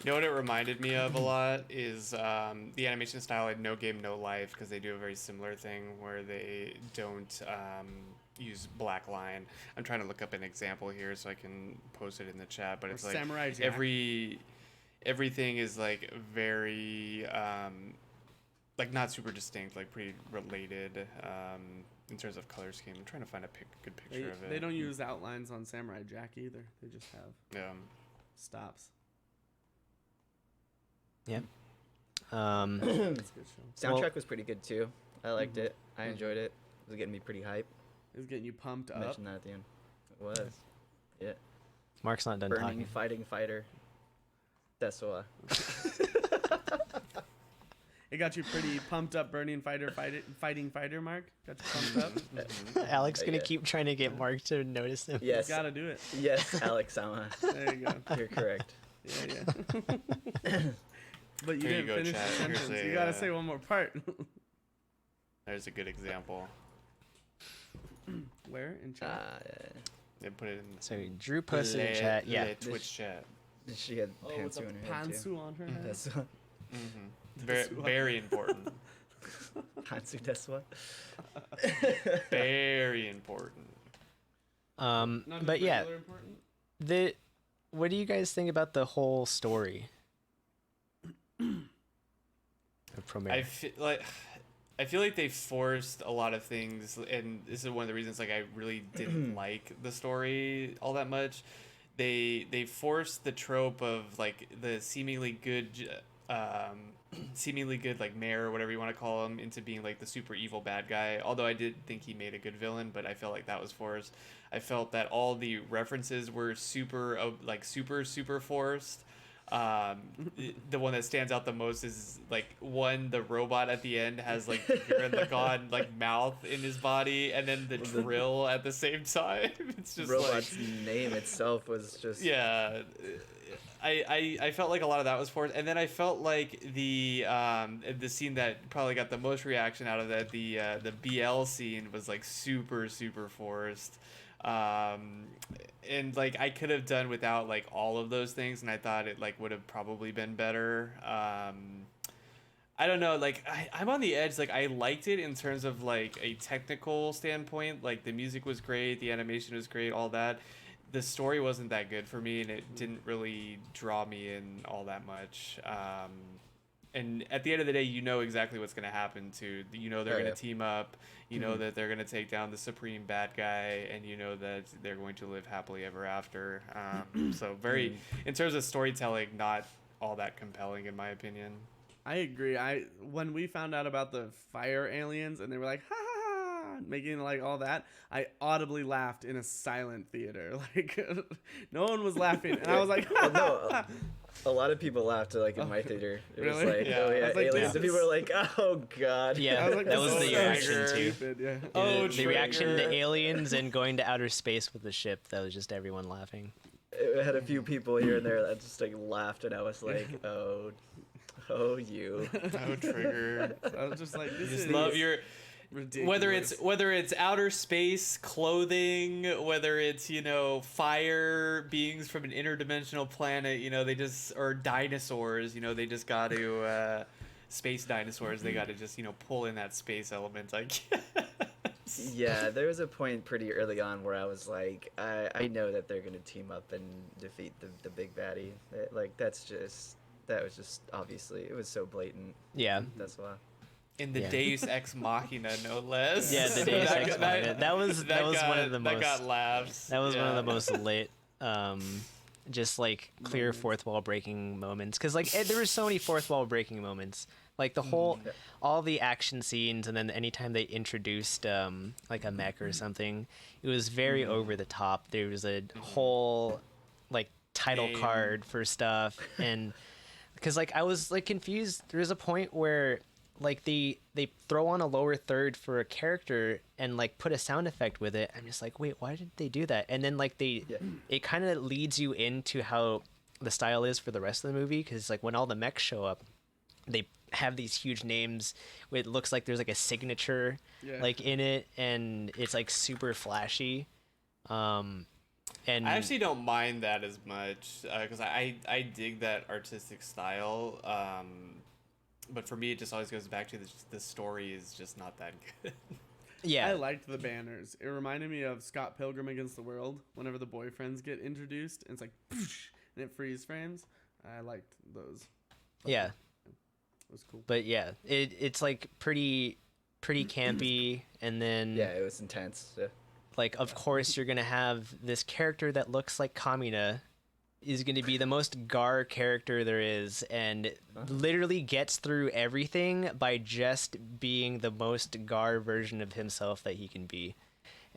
You know what it reminded me of a lot is the animation style in No Game No Life, because they do a very similar thing where they don't use black line. I'm trying to look up an example here so I can post it in the chat, but it's like Samurai Jack. everything is like very like not super distinct, like pretty related in terms of color scheme. I'm trying to find a good picture of it. They don't use outlines on Samurai Jack either. They just have stops. Yeah. That's a good show. Soundtrack was pretty good too. I liked it. I enjoyed it. It was getting me pretty hype. It was getting you pumped I up. mentioned that at the end. It was. Yeah. Mark's not done Burning, talking. fighting fighter. That's what. It got you pretty pumped up, fighting fighter, Mark? Got you pumped up? Alex gonna keep trying to get Mark to notice him. Yes. You gotta do it. Yes, Alex Sama. There you go. You're correct. Yeah. But you Here you didn't go, finish chat. the sentence. Here's a, You gotta say one more part. There's a good example. Where? In chat? They put it in So Drew posted in chat. Yeah. Twitch chat. She had With pantsu the on her head too. pantsu on her head. That's Very important. Hansu desu wa? Very important. Not just But yeah, regular important? what do you guys think about the whole story of Promare? I feel like they forced a lot of things, and this is one of the reasons like I really didn't like the story all that much. They forced the trope of like the seemingly good like mayor or whatever you want to call him into being like the super evil bad guy. Although I did think he made a good villain, but I felt like that was forced. I felt that all the references were super forced. The one that stands out the most is like the robot at the end has like Gurren Lagann like mouth in his body, and then the drill at the same time. It's just robot's name itself was just I felt like a lot of that was forced, and then I felt like the scene that probably got the most reaction out of that, the BL scene was like super forced. And like I could have done without like all of those things, and I thought it like would have probably been better. I don't know, like I'm on the edge. Like I liked it in terms of like a technical standpoint, like the music was great, the animation was great, all that. The story wasn't that good for me, and it didn't really draw me in all that much. And at the end of the day, you know exactly what's going to happen to, they're going to team up, that they're going to take down the supreme bad guy, and that they're going to live happily ever after. So in terms of storytelling, not all that compelling in my opinion. I agree. When we found out about the fire aliens and they were like, ha ha ha, making like all that, I audibly laughed in a silent theater. Like no one was laughing, and I was like, no. A lot of people laughed like in my theater. It really? was like, Yeah. oh yeah, like, aliens. And people were like, oh god. Yeah, I was like, that was this the is so reaction too. stupid, yeah. Oh, The reaction to trigger. aliens and going to outer space with the ship. That was just everyone laughing. It had a few people here and there that just like laughed, and I was like, oh you. Oh, trigger. I was just like, this Just is love your ridiculous. whether it's outer space clothing, whether it's fire beings from an interdimensional planet, they just, or dinosaurs, they just got to space dinosaurs, they got to just pull in that space element, I guess. Yeah, there was a point pretty early on where I was like, I know that they're gonna team up and defeat the big baddie. That was just obviously, it was so blatant. Yeah. That's why. In the Deus Ex Machina, no less. Yeah, the Deus Ex Machina. That was one of the most. That got laughs. That was one of the most lit, just like clear fourth wall breaking moments. Because like there were so many fourth wall breaking moments. Like the whole, all the action scenes, and then anytime they introduced like a mech or something, it was very over the top. There was a whole like title card for stuff, and because like I was like confused. There was a point where like they throw on a lower third for a character and like put a sound effect with it. I'm just like, wait, why did they do that? And then like it kind of leads you into how the style is for the rest of the movie, because like when all the mechs show up, they have these huge names. It looks like there's like a signature like in it, and it's like super flashy. And I actually don't mind that as much because I dig that artistic style. But for me, it just always goes back to the story is just not that good. Yeah, I liked the banners. It reminded me of Scott Pilgrim Against the World. Whenever the boyfriends get introduced, and it's like, poosh, and it freeze frames. I liked those. Yeah, it was cool. but yeah, it's like pretty campy, and then Yeah, it was intense. Yeah. like of course you're gonna have this character that looks like Kamina is going to be the most Gar character there is, and literally gets through everything by just being the most Gar version of himself that he can be.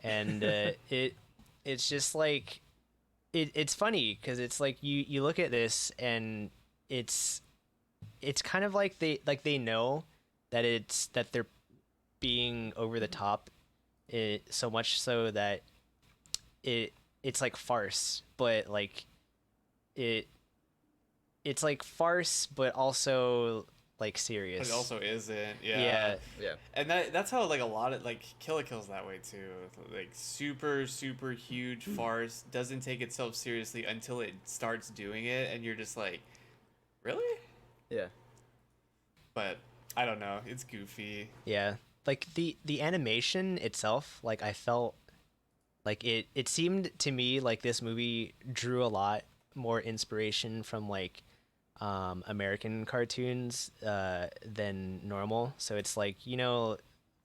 And it's just like it's funny because it's like you look at this and it's kind of like they know that they're being over the top, so much so that it's like farce, but like it's like farce but also like serious. But it also isn't. Yeah. And that's how like a lot of like Kill la Kill's that way too. Like super huge farce, doesn't take itself seriously until it starts doing it, and you're just like, really? Yeah. but I don't know. It's goofy. Yeah, like the animation itself, like I felt like it seemed to me like this movie drew a lot more inspiration from like American cartoons than normal. So it's like, you know,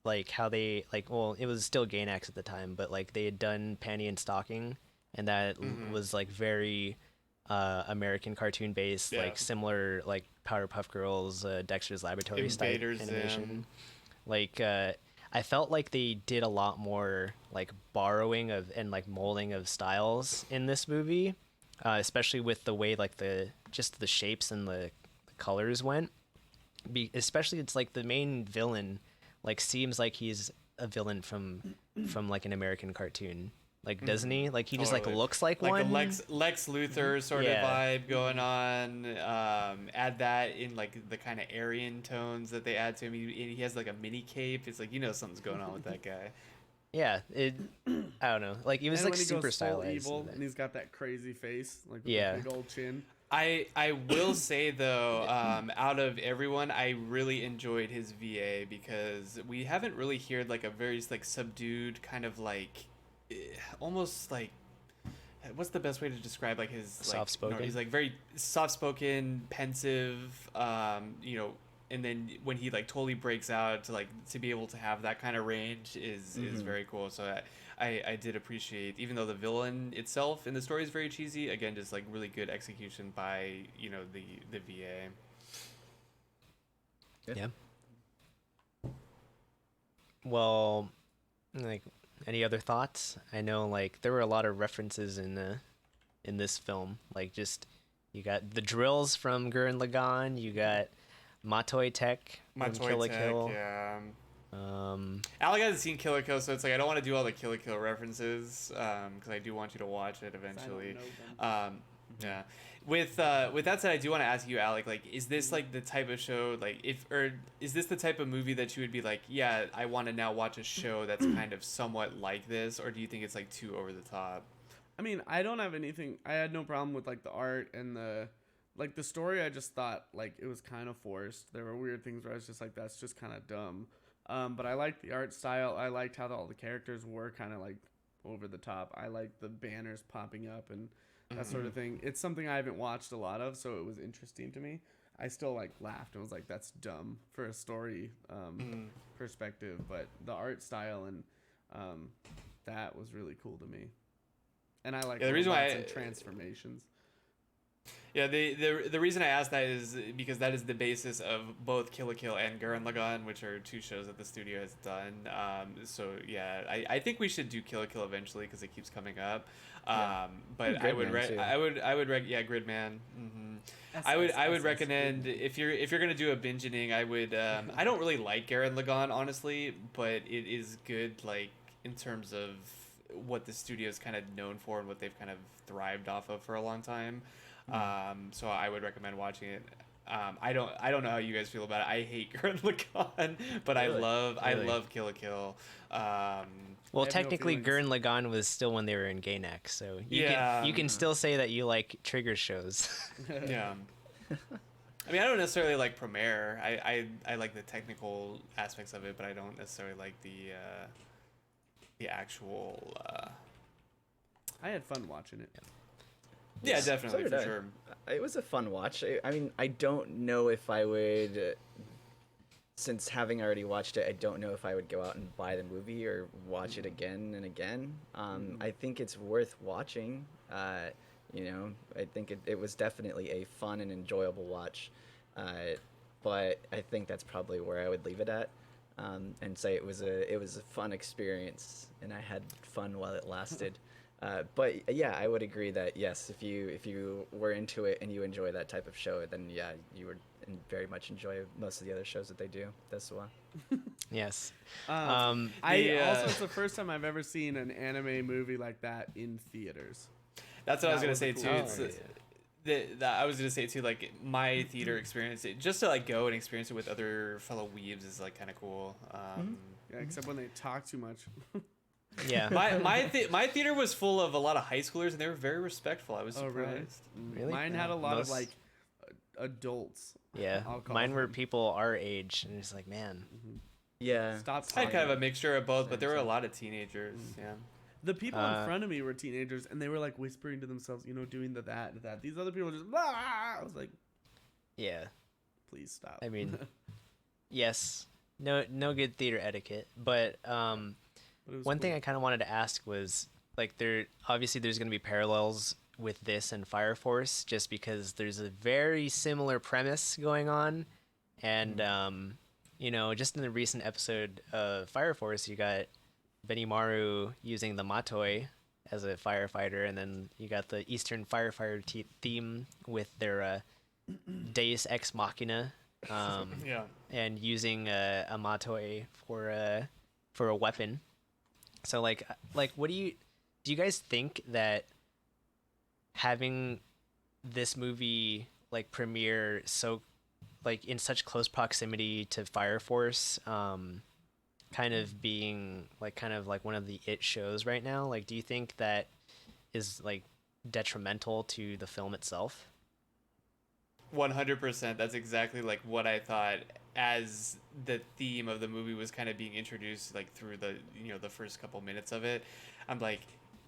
like how they like, well, it was still Gainax at the time, but like they had done Panty and Stocking, and that was like very American cartoon based, Yeah. like similar like Powerpuff Girls, Dexter's Laboratory style Invader animation. Zim. Like I felt like they did a lot more like borrowing of and like molding of styles in this movie, especially with the way like the just the shapes and the colors went. Especially it's like the main villain like seems like he's a villain from like an American cartoon. Like doesn't he? Like he just like Totally. looks like Like one. a Lex Luthor sort Yeah. of vibe going on. Add that in like the kind of Aryan tones that they add to him. He has like a mini cape. It's like, you know, something's going on with that guy. Yeah, it. I don't know. Like it was And like when he super goes full stylized. evil, and he's got that crazy face, like with Yeah. the big old chin. I will say though, out of everyone, I really enjoyed his VA because we haven't really heard like a very like subdued kind of like almost like what's the best way to describe like his like Soft-spoken? he's like very soft spoken, pensive, you know, and then when he like totally breaks out to like to be able to have that kind of range is very cool. So I did appreciate, even though the villain itself in the story is very cheesy, again just like really good execution by, you know, the VA. Yeah. Well, like any other thoughts? I know like there were a lot of references in this film. Like just you got the drills from Gurren Lagann, you got Matoi Tech from Kill la Kill. Yeah. Um, Alec hasn't seen Kill la Kill, so it's like I don't want to do all the Kill la Kill references because I do want you to watch it eventually. Yeah. With that said, I do want to ask you, Alec, like, is this like the type of show, like, is this the type of movie that you would be like, yeah, I want to now watch a show that's kind of somewhat like this, or do you think it's like too over the top? I mean, I don't have anything. I had no problem with like the art and the story. I just thought like it was kind of forced. There were weird things where I was just like, that's just kind of dumb. But I liked the art style. I liked how all the characters were kind of like over the top. I liked the banners popping up and that sort of thing. It's something I haven't watched a lot of, so it was interesting to me. I still like laughed and was like, that's dumb for a story perspective. But the art style and that was really cool to me. And I like the reason why and transformations. Yeah, the reason I asked that is because that is the basis of both Kill la Kill and Gurren Lagann, which are two shows that the studio has done. So yeah, I think we should do Kill la Kill eventually because it keeps coming up. But I would Gridman. I would recommend if you're gonna do a binging, I would I don't really like Gurren Lagann honestly, but it is good like in terms of what the studio is kind of known for and what they've kind of thrived off of for a long time. So I would recommend watching it. I don't know how you guys feel about it. I hate Gurren Lagann, but Really? I love Kill la Kill. well, no technically, feelings. Gurren Lagann was still when they were in Gainax, so you can still say that you like Trigger shows. Yeah. I mean, I don't necessarily like Premiere. I like the technical aspects of it, but I don't necessarily like the actual. I had fun watching it. Yeah, definitely, So did for I. sure. It was a fun watch. I mean, I don't know if I would, since having already watched it, I don't know if I would go out and buy the movie or watch it again and again. I think it's worth watching. You know, I think it was definitely a fun and enjoyable watch. But I think that's probably where I would leave it at. And say it was a fun experience, and I had fun while it lasted. But yeah, I would agree that yes, if you were into it and you enjoy that type of show, then yeah, you would very much enjoy most of the other shows that they do. That's why. Yes. Also, it's the first time I've ever seen an anime movie like that in theaters. That's what I was That gonna was a say cool too. experience. I was gonna say too, like my theater experience, just to like go and experience it with other fellow weebs is like kind of cool. Yeah, except when they talk too much. Yeah. My theater was full of a lot of high schoolers and they were very respectful. I was Oh, surprised. really? Really? Mine had a lot of Most- like adults. Yeah, I'll call mine were them. people our age, and it's like, man, Yeah. Stop I had kind of talking. a mixture of both, but there were a Same. lot of teenagers. Yeah. The people in Uh, front of me were teenagers, and they were like whispering to themselves, you know, doing the that. These other people were just. "Ah!" I was like, yeah. please stop. I mean, yes, no good theater etiquette, but But it was one thing cool. I kind of wanted to ask was like there's going to be parallels with this and Fire Force just because there's a very similar premise going on, and you know, just in the recent episode of Fire Force, you got Benimaru using the Matoi as a firefighter, and then you got the Eastern firefighter theme with their Deus Ex Machina, Yeah. and using a Matoi for a weapon. So like what do you guys think that having this movie like premiere so like in such close proximity to Fire Force, kind of being like kind of like one of the it shows right now, like do you think that is like detrimental to the film itself? 100%. That's exactly like what I thought as the theme of the movie was kind of being introduced like through the the first couple minutes of it. I'm like,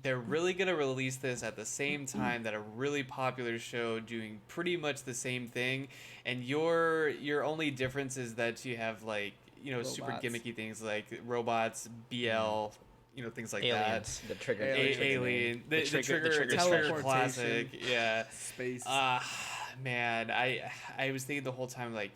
they're really gonna release this at the same time that a really popular show doing pretty much the same thing, and your only difference is that you have like super Robots. gimmicky things like robots, BL, things like Aliens. The trigger. Alien, the trigger Teleportation. classic, yeah. Space. Man, I was thinking the whole time like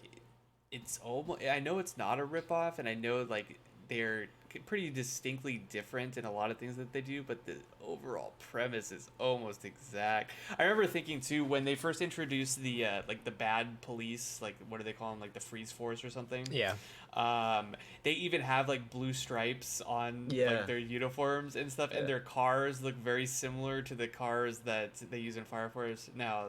it's almost, I know it's not a ripoff, and I know like they're pretty distinctly different in a lot of things that they do, but the overall premise is almost exact. I remember thinking too when they first introduced the like the bad police, like what do they call them, like the freeze force or something? Yeah. They even have like blue stripes on Yeah. like their uniforms and stuff, and Yeah. their cars look very similar to the cars that they use in Fire Force. Now,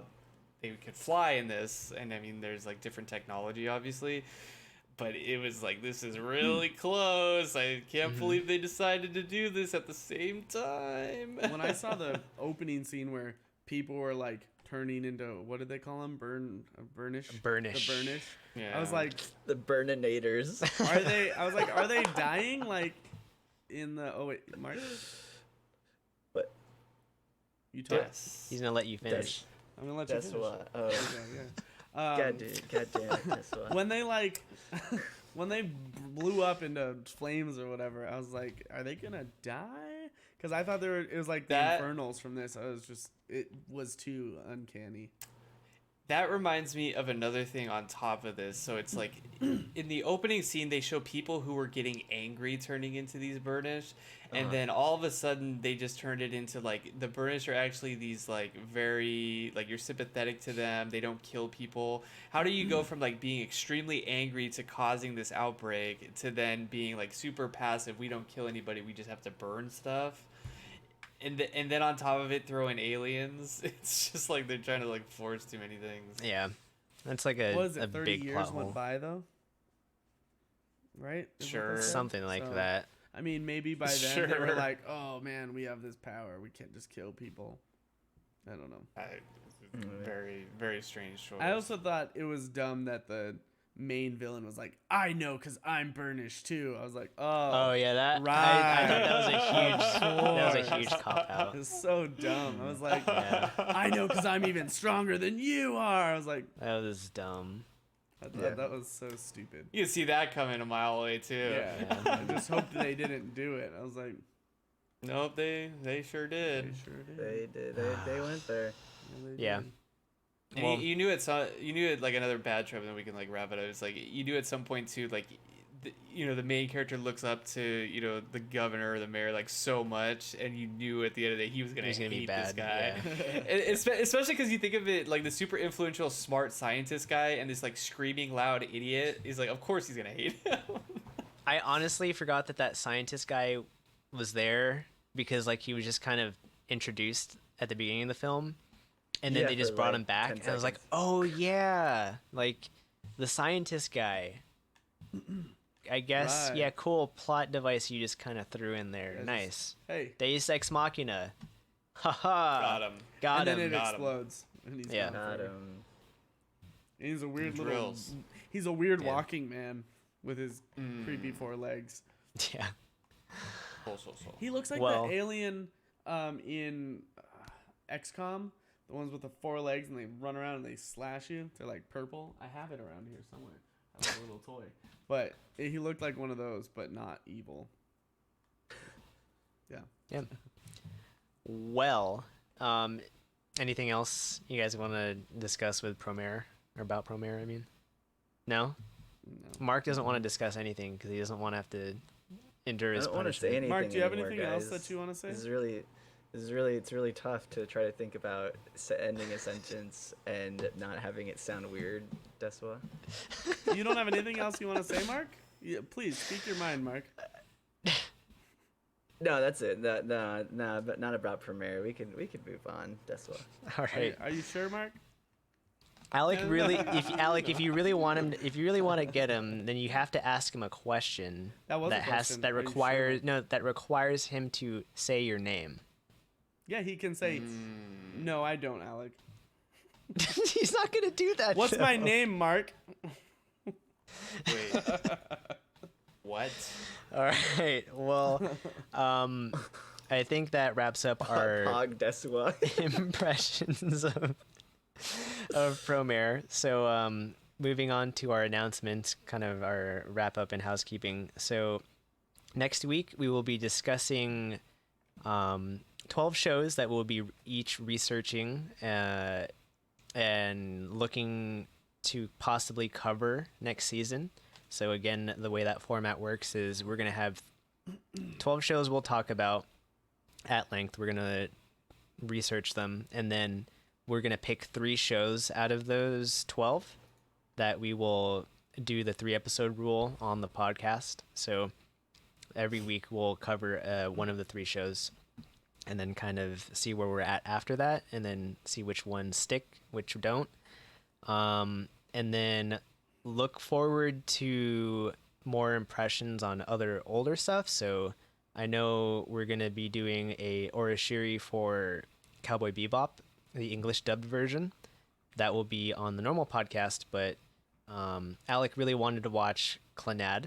they could fly in this, and I mean, there's like different technology, obviously, but it was like, this is really close. I can't believe they decided to do this at the same time. When I saw the opening scene where people were like turning into, what did they call them? Burnish. The burnish. Yeah. I was like, The Burninators. are they? I was like, are they dying? Like in the? Oh wait, Mark. What? You talk. Yes. He's gonna let you finish. I'm gonna let you That's finish. what. Oh. Okay, yeah. God damn it. That's what. When they like, when they blew up into flames or whatever, I was like, are they gonna die? Because I thought it was like the That- infernals from this. It was too uncanny. That reminds me of another thing on top of this. So it's like in the opening scene, they show people who were getting angry turning into these Burnish, and then all of a sudden they just turned it into like the Burnish are actually these like very like you're sympathetic to them. They don't kill people. How do you go from like being extremely angry to causing this outbreak to then being like super passive? We don't kill anybody. We just have to burn stuff. And then on top of it, throw in aliens. It's just like they're trying to like force too many things. Yeah, that's like a, What was a it? 30 big years plot went hole. by though. Right? Is what they Sure. said? Something like So, that. I mean, maybe by then they were Sure. like, "Oh man, we have this power. We can't just kill people." I don't know. Very, very strange choice. I also thought it was dumb that the main villain was like, "I know, cause I'm Burnish too." I was like, Oh "Oh, yeah, that right. I thought that was a huge cop out. it's so dumb." I was like, Yeah, "I know, cause I'm even stronger than you are." I was like, that was dumb. I thought Yeah. that was so stupid. You can see that coming a mile away too. Yeah, I just hoped they didn't do it. I was like, Nope, they sure "They did. sure did." They did. They went there. they Yeah. did. And Well- you knew it like another bad trope, and then we can like wrap it up. It's like you knew at some point too, like the main character looks up to the governor or the mayor like so much, and you knew at the end of the day he was gonna He's gonna be hate this bad, guy. yeah. Especially because you think of it like the super influential smart scientist guy and this like screaming loud idiot. He's like, of course he's gonna hate him. I honestly forgot that scientist guy was there because like he was just kind of introduced at the beginning of the film, and then Yeah, they just for, brought like, him back, 10 and I was like, seconds. oh yeah, like the scientist guy. I guess Right. yeah, cool plot device you just kind of threw in there. Yeah, just- Nice. Hey, Deus Ex Machina. Haha. Got him. Got and him. then it Got him. explodes. And he's Yeah. gone Got forever. him. And he's a weird Drills. He's a weird walking man with his creepy 4 legs. Yeah. He looks like the alien in XCOM, the ones with the 4 legs and they run around and they slash you. They're like purple. I have it around here somewhere. I have a little toy. But he looked like one of those, but not evil. Yeah. Yep. Well, anything else you guys want to discuss with Promare or about Promare? I mean, no. Mark doesn't want to discuss anything because he doesn't want to have to endure his I don't want to punishment. say anything. Mark, do you have anymore, anything else guys. that you want to say? It's really tough to try to think about ending a sentence and not having it sound weird. Deswa. You don't have anything else you want to say, Mark? Yeah, please speak your mind, Mark. No, that's it. No, but not about Premiere. We could move on. Deswa. All right. Are you sure, Mark? Alec, if you really want him, if you really want to get him, then you have to ask him a question That was a question. Are you that requires him to say your name. Yeah, he can say, no, I don't, Alec. He's not gonna do that. What's Joe. my name, Mark? Wait. What? All right. Well, I think that wraps up our Hog Deswa. impressions of Promare. So moving on to our announcements, kind of our wrap up and housekeeping. So next week we will be discussing 12 shows that we'll be each researching and looking to possibly cover next season. So again, the way that format works is we're going to have 12 shows we'll talk about at length. We're going to research them, and then we're going to pick 3 shows out of those 12 that we will do the 3-episode rule on the podcast. So every week we'll cover one of the 3 shows and then kind of see where we're at after that, and then see which ones stick, which don't. And then look forward to more impressions on other older stuff. So I know we're going to be doing a Orishiri for Cowboy Bebop, the English dubbed version. That will be on the normal podcast, but Alec really wanted to watch Clannad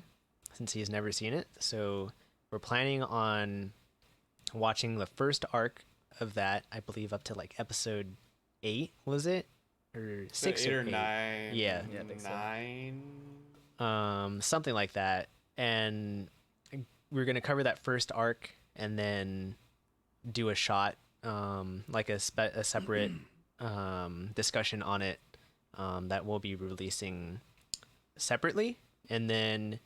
since he's never seen it. So we're planning on watching the first arc of that, I believe up to like episode 8, was it? Or 6 8 or or 8? 9. Yeah. Yeah, I think so. 9. Something like that. And we're going to cover that first arc and then do a shot, like a separate discussion on it that we'll be releasing separately. And then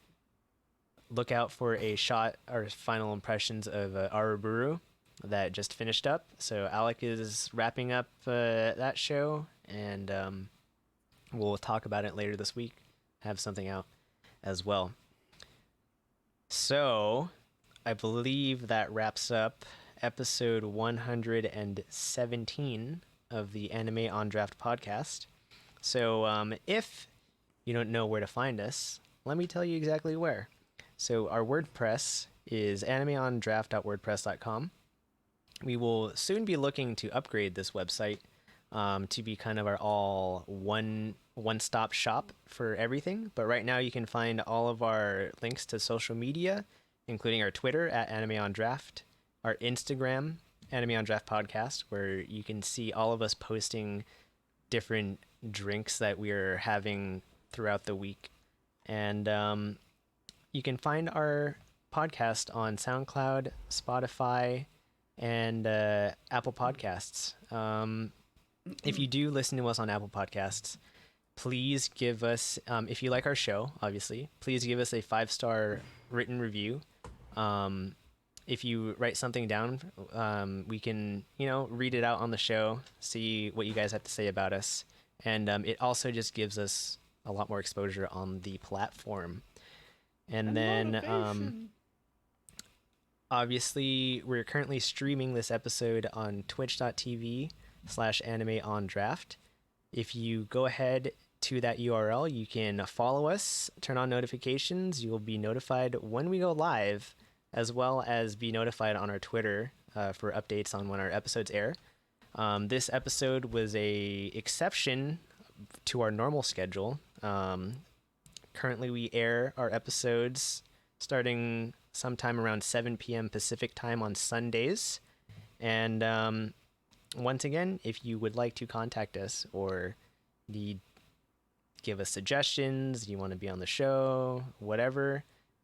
look out for a shot, our final impressions of Araburu that just finished up. So Alec is wrapping up that show, and we'll talk about it later this week. Have something out as well. So I believe that wraps up episode 117 of the Anime on Draft podcast. So if you don't know where to find us, let me tell you exactly where. So our WordPress is animeondraft.wordpress.com. We will soon be looking to upgrade this website to be kind of our all one-stop shop for everything. But right now you can find all of our links to social media, including our Twitter at @AnimeOnDraft, our Instagram, Anime on Draft Podcast, where you can see all of us posting different drinks that we are having throughout the week. And you can find our podcast on SoundCloud, Spotify, and Apple Podcasts. If you do listen to us on Apple Podcasts, please give us, if you like our show, obviously, please give us a 5-star written review. If you write something down, we can, read it out on the show, see what you guys have to say about us. And it also just gives us a lot more exposure on the platform. And then, obviously, we're currently streaming this episode on twitch.tv/animeondraft. If you go ahead to that URL, you can follow us, turn on notifications. You will be notified when we go live, as well as be notified on our Twitter for updates on when our episodes air. This episode was a exception to our normal schedule. Currently, we air our episodes starting sometime around 7 p.m. Pacific time on Sundays. And once again, if you would like to contact us or give us suggestions, you want to be on the show, whatever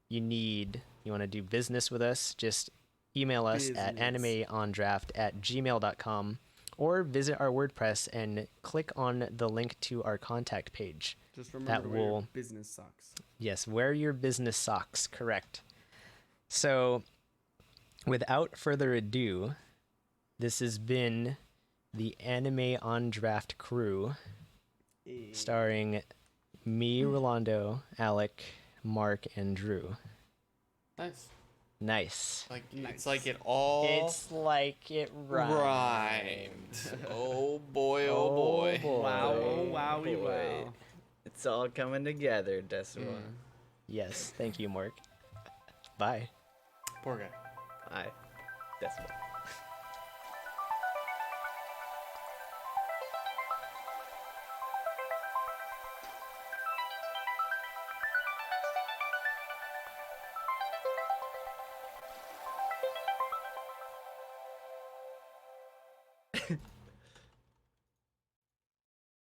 you need, you want to do business with us, just email us at animeondraft@gmail.com or visit our WordPress and click on the link to our contact page. Just remember to wear your business socks. Yes, wear your business socks, correct. So, without further ado, this has been the Anime on Draft crew, starring me, Rolando, Alec, Mark, and Drew. Nice. Like it's like it all. It's like it rhymed. Oh boy! Oh boy! Wow! Oh Boy. wow! It's all coming together, Deswa. Yes, thank you, Mark. Bye. Poor guy. Aye, Deswa.